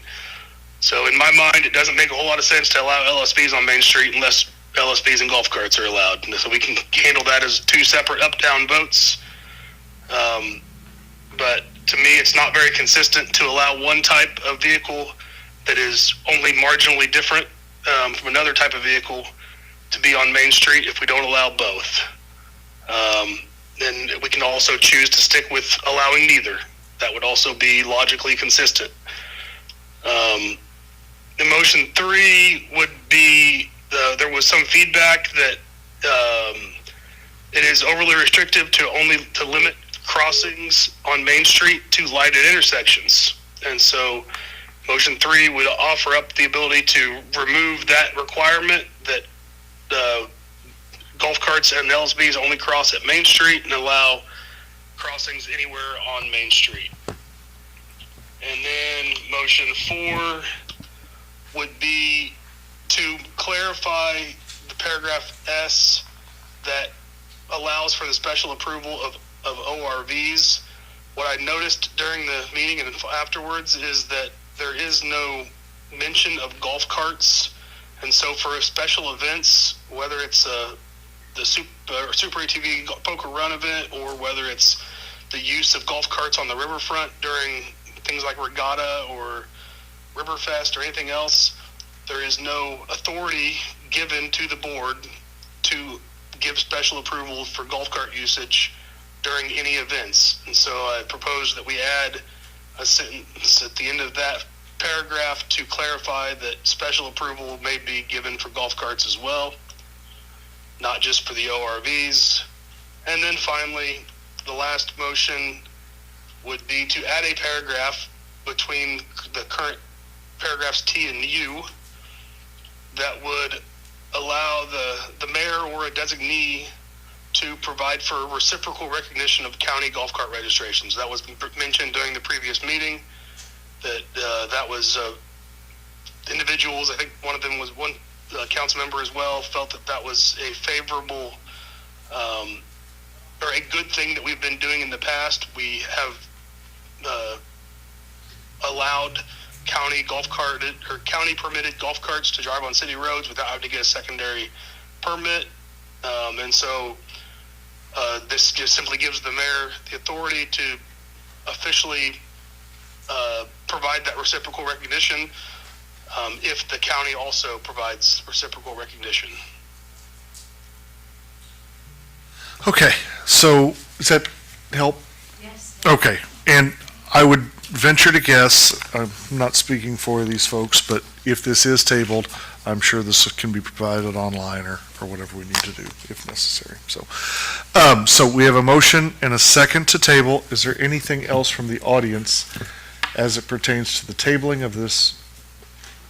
So in my mind, it doesn't make a whole lot of sense to allow LSVs on Main Street unless LSVs and golf carts are allowed. So we can handle that as two separate up-down votes. But to me, it's not very consistent to allow one type of vehicle that is only marginally different from another type of vehicle to be on Main Street if we don't allow both. And we can also choose to stick with allowing neither. That would also be logically consistent. The motion 3 would be, there was some feedback that it is overly restrictive to limit crossings on Main Street to lighted intersections. And so motion 3 would offer up the ability to remove that requirement that golf carts and LSBs only cross at Main Street and allow crossings anywhere on Main Street. And then motion 4 would be to clarify the paragraph S that allows for the special approval of ORVs. What I noticed during the meeting and afterwards is that there is no mention of golf carts. And so for special events, whether it's the Super ATV Poker Run event or whether it's the use of golf carts on the riverfront during things like regatta or Riverfest or anything else, there is no authority given to the board to give special approval for golf cart usage during any events. And so I propose that we add a sentence at the end of that paragraph to clarify that special approval may be given for golf carts as well, not just for the ORVs. And then finally, the last motion would be to add a paragraph between the current paragraphs T and U that would allow the mayor or a designee to provide for reciprocal recognition of county golf cart registrations. That was mentioned during the previous meeting, that was individuals, I think one of them was one council member as well, felt that was a favorable or a good thing that we've been doing in the past. We have allowed county permitted golf carts to drive on city roads without having to get a secondary permit. And so this just simply gives the mayor the authority to officially provide that reciprocal recognition if the county also provides reciprocal recognition. Okay, so does that help? Yes. Okay, and I would venture to guess, I'm not speaking for these folks, but if this is tabled, I'm sure this can be provided online or whatever we need to do if necessary. So we have a motion and a second to table. Is there anything else from the audience as it pertains to the tabling of this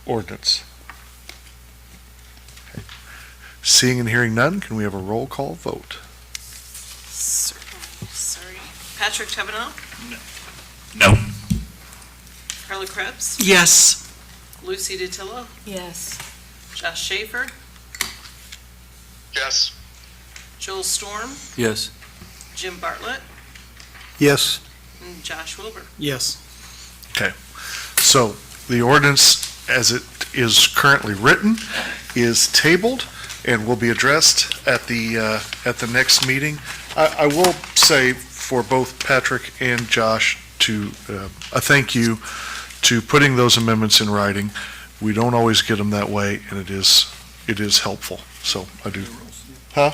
ordinance? Okay. Seeing and hearing none, can we have a roll call vote? Sorry. Patrick Taverneau? No. Carla Krebs? Yes. Lucy DiTillo? Yes. Josh Schaefer? Yes. Joel Storm? Yes. Jim Bartlett? Yes. And Josh Wilbur? Yes. Okay, so the ordinance as it is currently written is tabled and will be addressed at the next meeting. I will say for both Patrick and Josh a thank you to putting those amendments in writing. We don't always get them that way, and it is helpful. So I do. Huh?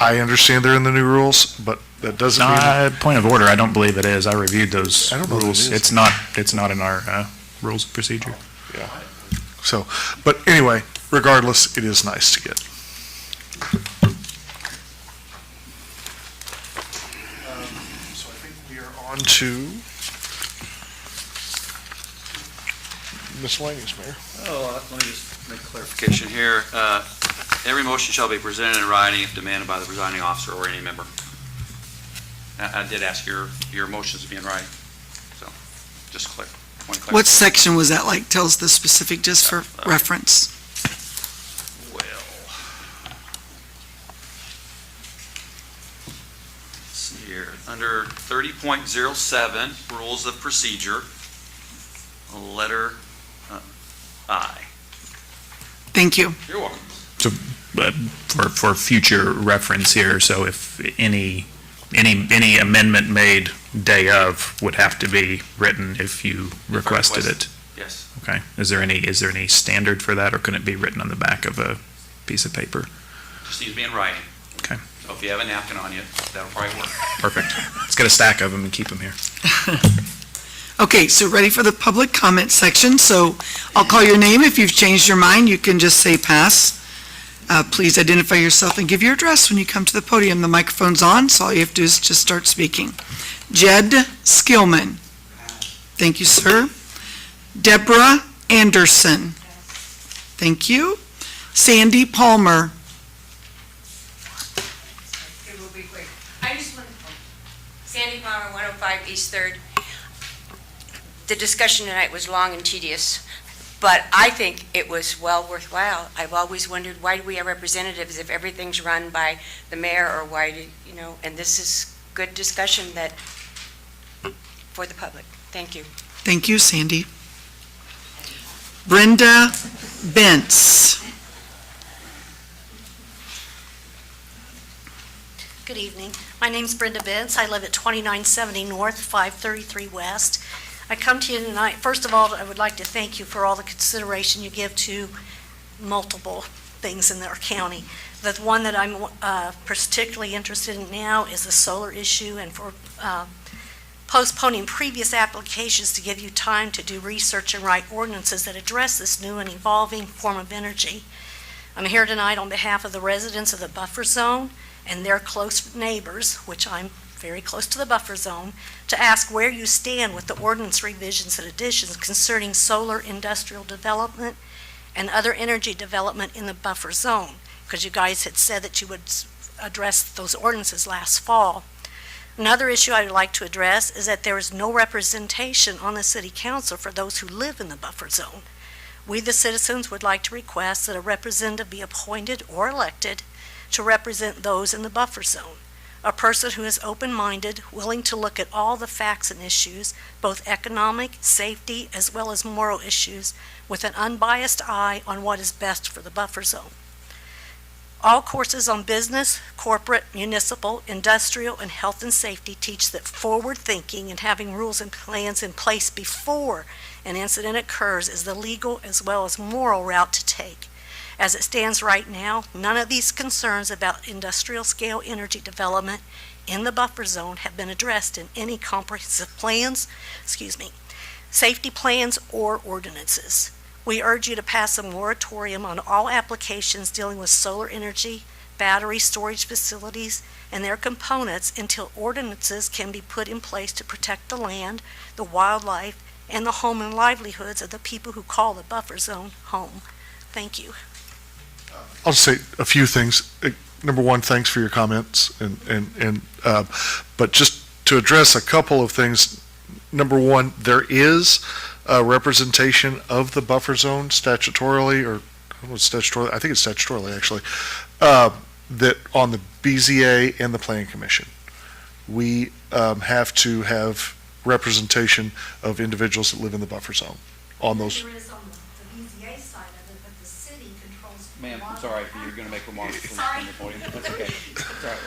I understand they're in the new rules, but that doesn't mean. Point of order, I don't believe it is. I reviewed those I don't know rules. if it is. It's not in our rules of procedure. Yeah. So, but anyway, regardless, it is nice to get. So I think we are on to miscellaneous, Mayor. Let me just make clarification here. Every motion shall be presented in writing if demanded by the presiding officer or any member. I did ask your motions to be in writing, so just one clarification. What section was that like? Tell us the specific, just for reference. Well, let's see here. Under 30.07, Rules of Procedure, letter I. Thank you. You're welcome. So, for future reference here, so if any amendment made day of would have to be written if you requested it? Yes. Okay. Is there any standard for that, or can it be written on the back of a piece of paper? Just needs to be in writing. Okay. So if you have a napkin on you, that'll probably work. Perfect. Let's get a stack of them and keep them here. Okay, so ready for the public comment section. So I'll call your name. If you've changed your mind, you can just say pass. Please identify yourself and give your address when you come to the podium. The microphone's on, so all you have to do is just start speaking. Jed Skillman. Thank you, sir. Deborah Anderson. Thank you. Sandy Palmer. It will be quick. I just want, Sandy Palmer, 105 East 3rd. The discussion tonight was long and tedious, but I think it was well worthwhile. I've always wondered, why do we have representatives if everything's run by the mayor, or why do, and this is good discussion that, for the public. Thank you. Thank you, Sandy. Brenda Bentz. Good evening. My name's Brenda Bentz. I live at 2970 North, 533 West. I come to you tonight, first of all, I would like to thank you for all the consideration you give to multiple things in our county. The one that I'm particularly interested in now is the solar issue, and for postponing previous applications to give you time to do research and write ordinances that address this new and evolving form of energy. I'm here tonight on behalf of the residents of the buffer zone and their close neighbors, which I'm very close to the buffer zone, to ask where you stand with the ordinance revisions and additions concerning solar industrial development and other energy development in the buffer zone, because you guys had said that you would address those ordinances last fall. Another issue I would like to address is that there is no representation on the city council for those who live in the buffer zone. We, the citizens, would like to request that a representative be appointed or elected to represent those in the buffer zone. A person who is open-minded, willing to look at all the facts and issues, both economic, safety, as well as moral issues, with an unbiased eye on what is best for the buffer zone. All courses on business, corporate, municipal, industrial, and health and safety teach that forward thinking and having rules and plans in place before an incident occurs is the legal as well as moral route to take. As it stands right now, none of these concerns about industrial scale energy development in the buffer zone have been addressed in any comprehensive plans, safety plans or ordinances. We urge you to pass a moratorium on all applications dealing with solar energy, battery storage facilities, and their components until ordinances can be put in place to protect the land, the wildlife, and the home and livelihoods of the people who call the buffer zone home. Thank you. I'll just say a few things. Number one, thanks for your comments, but just to address a couple of things. Number one, there is a representation of the buffer zone statutorily, or I don't know, statutorily, I think it's statutorily actually, that on the BZA and the Planning Commission, we have to have representation of individuals that live in the buffer zone on those. There is on the BZA side of it, but the city controls. Ma'am, I'm sorry if you're going to make remarks from the podium. That's okay. That's all right.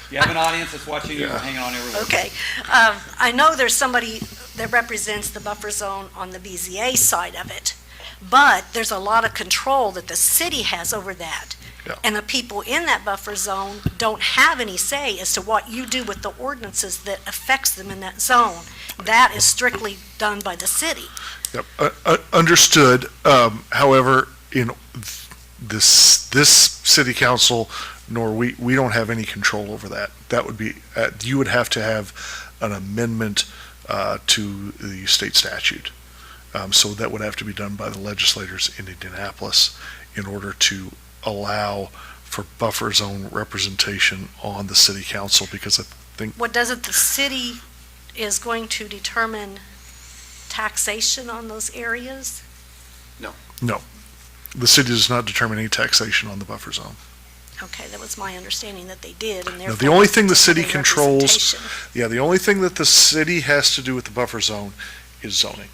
You have an audience that's watching you. We're hanging on every word. Okay. I know there's somebody that represents the buffer zone on the BZA side of it, but there's a lot of control that the city has over that. Yeah. And the people in that buffer zone don't have any say as to what you do with the ordinances that affects them in that zone. That is strictly done by the city. Yep, understood. However, in this city council, nor we don't have any control over that. That would be, you would have to have an amendment to the state statute. So that would have to be done by the legislators in Indianapolis in order to allow for buffer zone representation on the city council, because I think. What does it, the city is going to determine taxation on those areas? No. The city does not determine any taxation on the buffer zone. Okay, that was my understanding that they did, and No, therefore. the only thing the city it's controls, representation. the only thing that the city has to do with the buffer zone is zoning.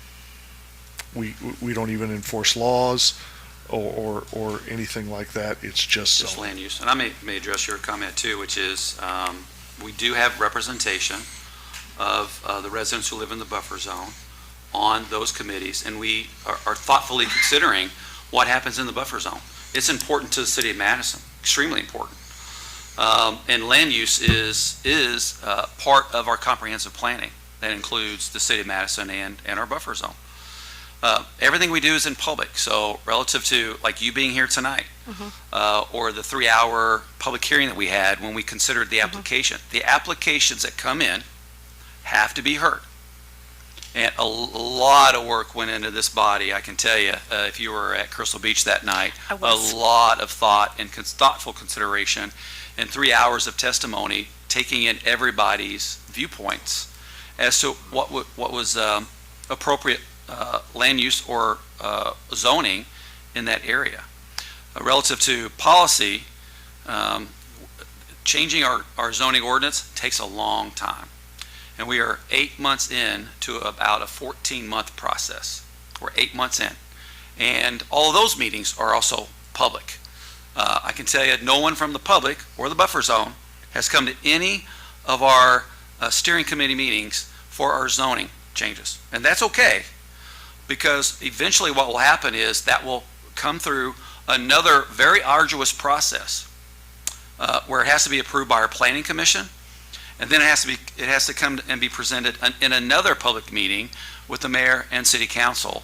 We don't even enforce laws or anything like that. It's just Just zoning. land use. And I may address your comment too, which is, we do have representation of the residents who live in the buffer zone on those committees, and we are thoughtfully considering what happens in the buffer zone. It's important to the city of Madison, extremely important. And land use is part of our comprehensive planning. That includes the city of Madison and our buffer zone. everything we do is in public. So relative to like you being here tonight, or the 3-hour public hearing that we had when we considered the application, the applications that come in have to be heard. And a lot of work went into this body, I can tell you, if you were at Crystal Beach that night. I was. A lot of thought and thoughtful consideration, and 3 hours of testimony, taking in everybody's viewpoints as to what was appropriate land use or zoning in that area. Relative to policy, changing our zoning ordinance takes a long time. And we are 8 months in to about a 14-month process. We're 8 months in. And all of those meetings are also public. I can tell you, no one from the public or the buffer zone has come to any of our steering committee meetings for our zoning changes. And that's okay, because eventually what will happen is that will come through another very arduous process where it has to be approved by our planning commission. And then it has to come and be presented in another public meeting with the mayor and city council,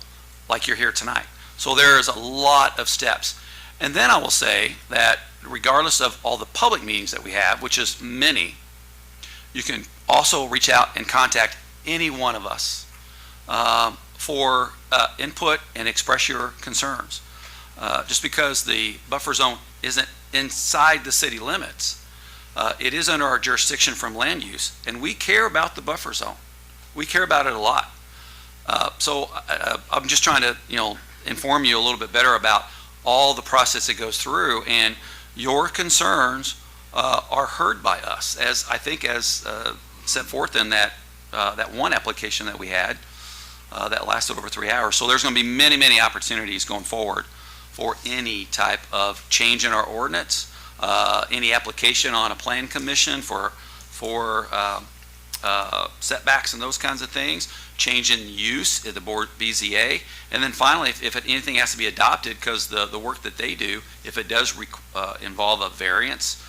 like you're here tonight. So there is a lot of steps. And then I will say that regardless of all the public meetings that we have, which is many, you can also reach out and contact any one of us for input and express your concerns. Just because the buffer zone isn't inside the city limits, it is under our jurisdiction from land use, and we care about the buffer zone. We care about it a lot. So I'm just trying to, inform you a little bit better about all the process it goes through, and your concerns are heard by us, as I think as set forth in that one application that we had that lasted over 3 hours. So there's going to be many, many opportunities going forward for any type of change in our ordinance, any application on a plan commission for setbacks and those kinds of things, change in use at the board BZA, and then finally, if anything has to be adopted, because the work that they do, if it does involve a variance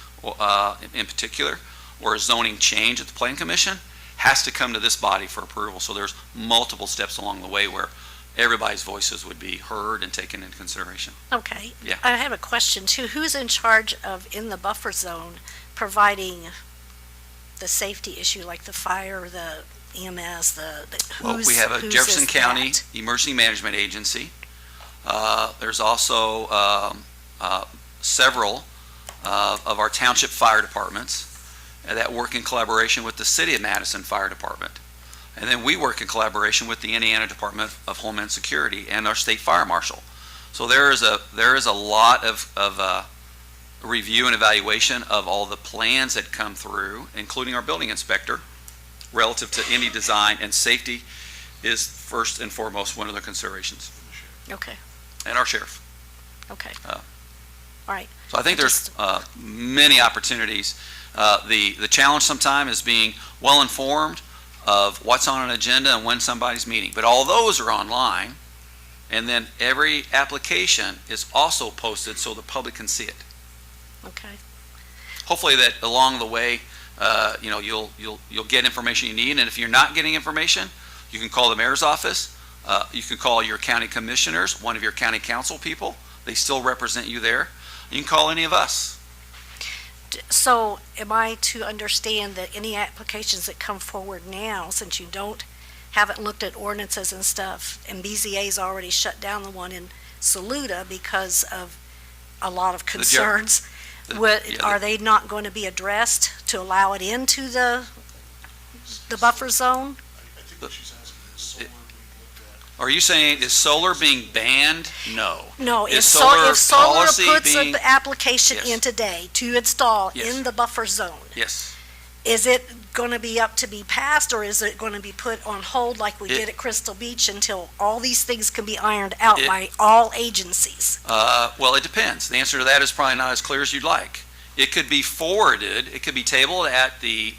in particular, or a zoning change at the plan commission, has to come to this body for approval. So there's multiple steps along the way where everybody's voices would be heard and taken into consideration. Okay. Yeah. I have a question too. Who's in charge of, in the buffer zone, providing the safety issue, like the fire, the EMS, Well, we have a Jefferson County Emergency Management Agency. There's also several of our township fire departments that work in collaboration with the City of Madison Fire Department. And then we work in collaboration with the Indiana Department of Homeland Security and our state fire marshal. So there is a lot of review and evaluation of all the plans that come through, including our building inspector, relative to any design, and safety is first and foremost one of the considerations. Okay. And our sheriff. Okay. All right. So I think there's many opportunities. The challenge sometimes is being well informed of what's on an agenda and when somebody's meeting. But all those are online, and then every application is also posted so the public can see it. Okay. Hopefully that along the way, you'll get information you need, and if you're not getting information, you can call the mayor's office. You can call your county commissioners, one of your county council people. They still represent you there. You can call any of us. So am I to understand that any applications that come forward now, since you haven't looked at ordinances and stuff, and BZA's already shut down the one in Saluda because of a lot of concerns, are they not going to be addressed to allow it into the buffer zone? I think what she's asking is solar being looked at. Are you saying, is solar being banned? No. No, Is if solar policy puts being- an application Yes. in today to install Yes. in the buffer zone, Yes. is it going to be up to be passed, or is it going to be put on hold like we did at Crystal Beach until all these things can be ironed out by all agencies? Well, it depends. The answer to that is probably not as clear as you'd like. It could be forwarded, it could be tabled at the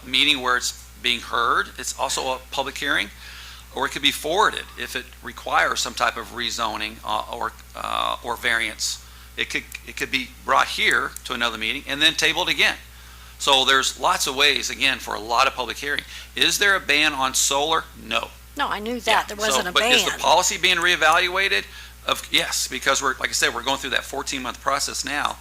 meeting where it's being heard. It's also a public hearing. Or it could be forwarded if it requires some type of rezoning or variance. It could be brought here to another meeting and then tabled again. So there's lots of ways, again, for a lot of public hearing. Is there a ban on solar? No. No, I knew Yeah, that, there wasn't so, a But is the ban. policy being reevaluated? Yes, because we're, like I said, we're going through that 14-month process now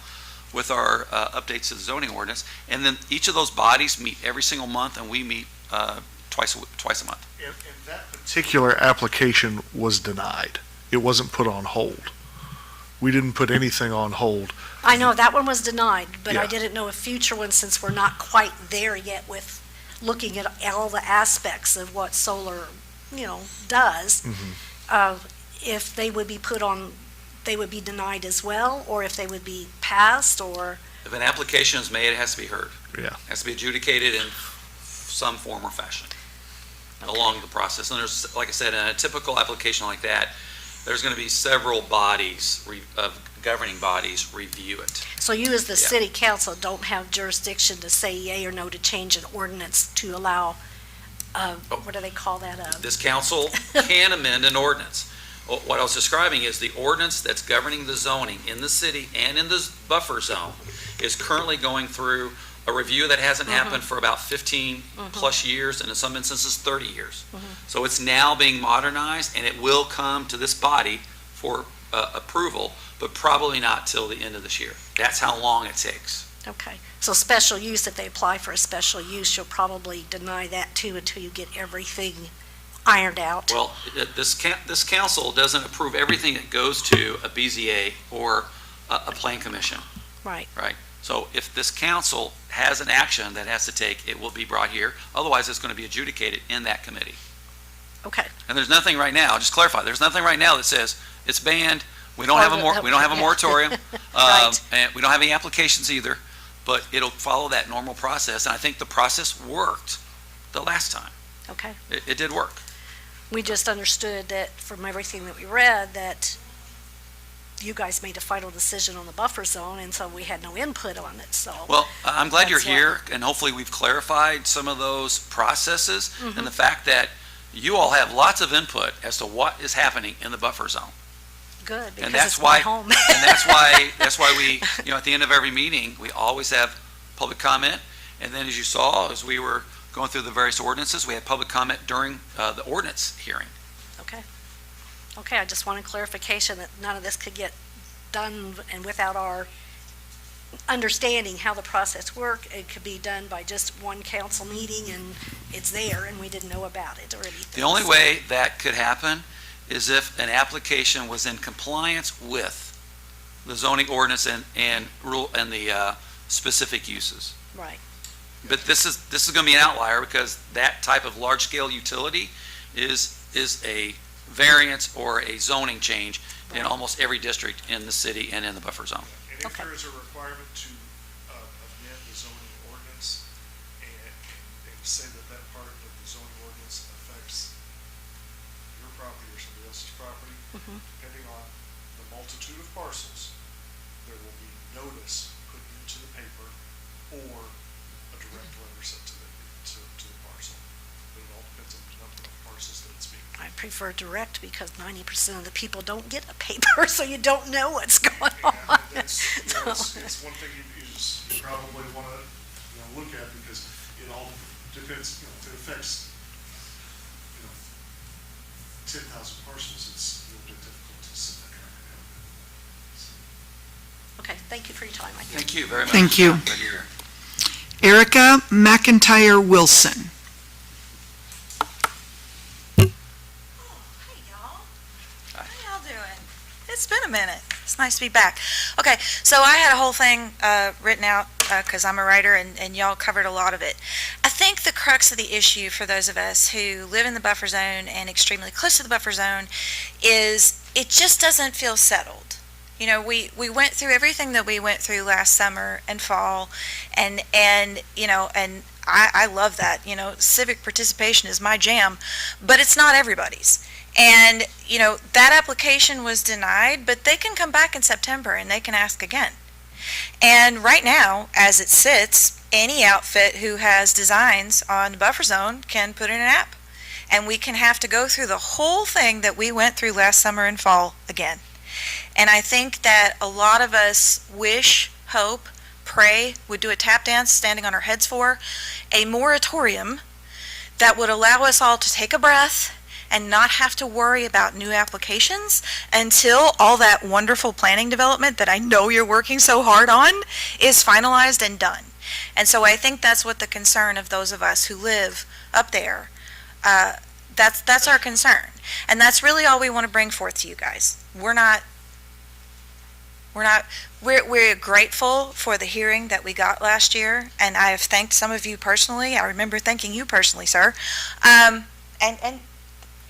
with our updates to the zoning ordinance. And then each of those bodies meet every single month, and we meet twice a month. And that particular application was denied. It wasn't put on hold. We didn't put anything on hold. I know that one was denied, but I Yeah. didn't know a future one, since we're not quite there yet with looking at all the aspects of what solar, does. If they would be put on, they would be denied as well, or if they would be passed, or, If an application is made, it has to be heard. Yeah. It has to be adjudicated in some form or fashion along the process. And there's, like I said, in a typical application like that, there's going to be several bodies, governing bodies, review it. so you as the Yeah. city council don't have jurisdiction to say yea or no to change an ordinance to allow, what do they call that? This council can amend an ordinance. What I was describing is the ordinance that's governing the zoning in the city and in the buffer zone is currently going through a review that hasn't happened for about 15-plus years, and in some instances, 30 years. So it's now being modernized, and it will come to this body for approval, but probably not till the end of this year. That's how long it takes. Okay, so special use, if they apply for a special use, you'll probably deny that too until you get everything ironed out. Well, this council doesn't approve everything that goes to a BZA or a plan commission. Right. Right? So if this council has an action that has to take, it will be brought here. Otherwise, it's going to be adjudicated in that committee. Okay. And there's nothing right now, just clarify, there's nothing right now that says it's banned, we don't have a moratorium, and we don't have any applications either, but it'll follow that normal process. And I think the process worked the last time. Okay. It did work. We just understood that from everything that we read, that you guys made a final decision on the buffer zone, and so we had no input on it, so. Well, I'm glad you're That's why. here, and hopefully we've clarified some of those processes Mhm. and the fact that you all have lots of input as to what is happening in the buffer zone. Good, And because that's it's why, my home. and that's why we, at the end of every meeting, we always have public comment. And then as you saw, as we were going through the various ordinances, we had public comment during the ordinance hearing. Okay, I just wanted clarification that none of this could get done and without our understanding how the process worked. It could be done by just one council meeting and it's there and we didn't know about it or anything. The only So- way that could happen is if an application was in compliance with the zoning ordinance and rule and the specific uses. Right. But this is going to be an outlier because that type of large-scale utility is a variance or a zoning change in almost every district in the city and in the buffer zone. And if there is a requirement to amend the zoning ordinance and say that part of the zoning ordinance affects your property or somebody else's property, depending on the multitude of parcels, there will be notice put into the paper or a direct letter sent to the parcel. But it all depends on the number of parcels that it's being. I prefer direct because 90% of the people don't get a paper, so you don't know what's going on. It's one thing you just probably want to, look at because it all depends, if it affects, 10,000 parcels, it's a little bit difficult to sit there. Okay, thank you for your time. Thank you very much. Thank you. Glad you're here. Erica McIntyre Wilson. How y'all doing? It's been a minute. It's nice to be back. Okay, so I had a whole thing written out because I'm a writer and y'all covered a lot of it. I think the crux of the issue for those of us who live in the buffer zone and extremely close to the buffer zone is it just doesn't feel settled. We went through everything that we went through last summer and fall and I love that. Civic participation is my jam, but it's not everybody's. And, that application was denied, but they can come back in September and they can ask again. And right now, as it sits, any outfit who has designs on the buffer zone can put in an app. And we can have to go through the whole thing that we went through last summer and fall again. And I think that a lot of us wish, hope, pray, would do a tap dance standing on our heads for a moratorium that would allow us all to take a breath and not have to worry about new applications until all that wonderful planning development that I know you're working so hard on is finalized and done. And so I think that's what the concern of those of us who live up there, that's our concern. And that's really all we want to bring forth to you guys. We're grateful for the hearing that we got last year, and I have thanked some of you personally. I remember thanking you personally, sir. And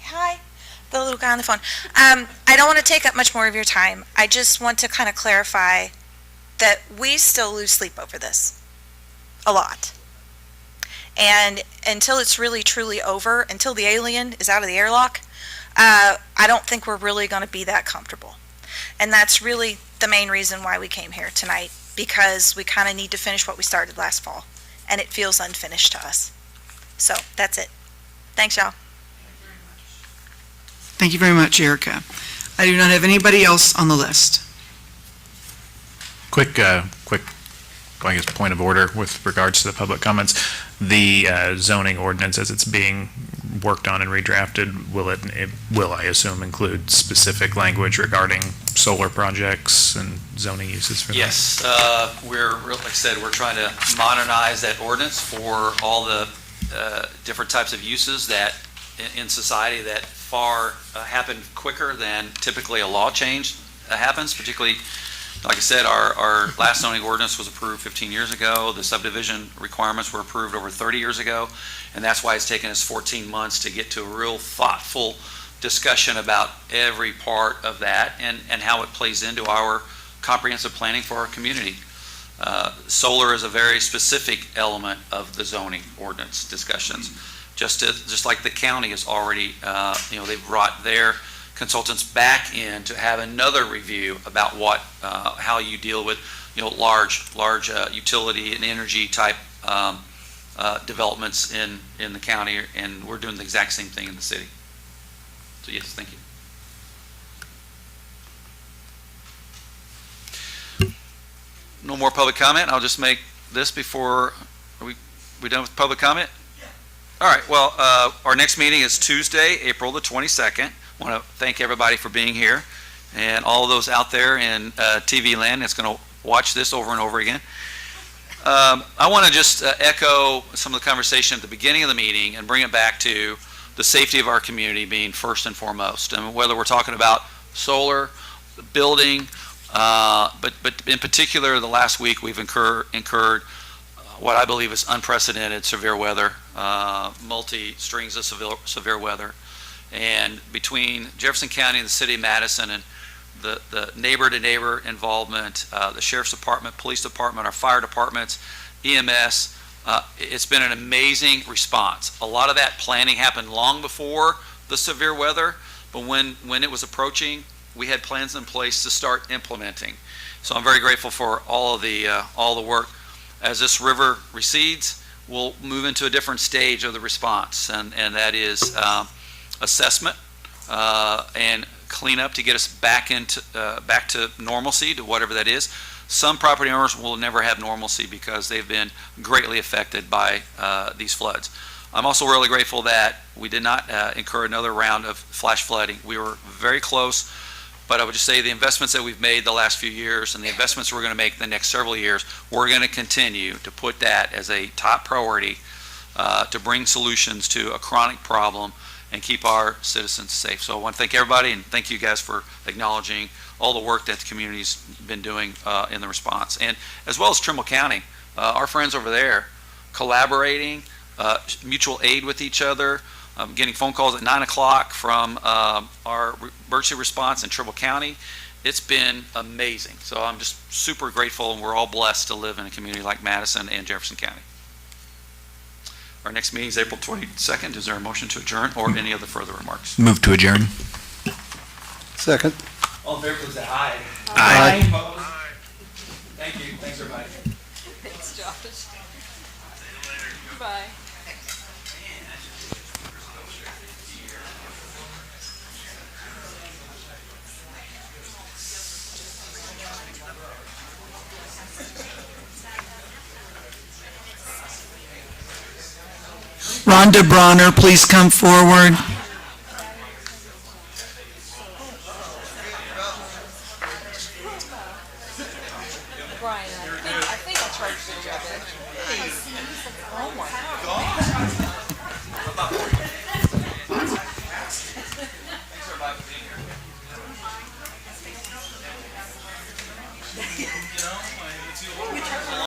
hi, the little guy on the phone. I don't want to take up much more of your time. I just want to kind of clarify that we still lose sleep over this. A lot. And until it's really truly over, until the alien is out of the airlock, I don't think we're really going to be that comfortable. And that's really the main reason why we came here tonight, because we kind of need to finish what we started last fall, and it feels unfinished to us. So that's it. Thanks, y'all. Thank you very much, Erica. I do not have anybody else on the list. Quick, I guess, point of order with regards to the public comments. The zoning ordinance, as it's being worked on and redrafted, will, I assume, include specific language regarding solar projects and zoning uses for that? Yes, like I said, we're trying to modernize that ordinance for all the different types of uses that in society that happen quicker than typically a law change happens, particularly. Like I said, our last zoning ordinance was approved 15 years ago. The subdivision requirements were approved over 30 years ago, and that's why it's taken us 14 months to get to a real thoughtful discussion about every part of that and how it plays into our comprehensive planning for our community. Solar is a very specific element of the zoning ordinance discussions. Just like the county is already, they've brought their consultants back in to have another review about how you deal with, large utility and energy type developments in the county, and we're doing the exact same thing in the city. So yes, thank you. No more public comment. I'll just make this before, are we done with public comment? Yeah. All right, well, our next meeting is Tuesday, April the 22nd. I want to thank everybody for being here, and all of those out there in TV land that's going to watch this over and over again. I want to just echo some of the conversation at the beginning of the meeting and bring it back to the safety of our community being first and foremost. And whether we're talking about solar, building, but in particular, the last week we've incurred what I believe is unprecedented severe weather, multi-strings of severe weather. And between Jefferson County and the city of Madison and the neighbor-to-neighbor involvement, the sheriff's department, police department, our fire departments, EMS, it's been an amazing response. A lot of that planning happened long before the severe weather, but when it was approaching, we had plans in place to start implementing. So I'm very grateful for all the work. As this river recedes, we'll move into a different stage of the response, and that is assessment and cleanup to get us back to normalcy, to whatever that is. Some property owners will never have normalcy because they've been greatly affected by these floods. I'm also really grateful that we did not incur another round of flash flooding. We were very close, but I would just say the investments that we've made the last few years and the investments we're going to make the next several years, we're going to continue to put that as a top priority to bring solutions to a chronic problem and keep our citizens safe. So I want to thank everybody, and thank you guys for acknowledging all the work that the community's been doing in the response. And as well as Trimble County, our friends over there collaborating, mutual aid with each other, getting phone calls at 9 o'clock from our emergency response in Trimble County. It's been amazing. So I'm just super grateful, and we're all blessed to live in a community like Madison and Jefferson County. Our next meeting is April 22nd. Is there a motion to adjourn or any other further remarks? Move to adjourn. Second. All in favor, please say aye. Aye. Opposed? Thank you. Thanks, everybody. Thanks, Josh. Bye. Rhonda Bronner, please come forward. one.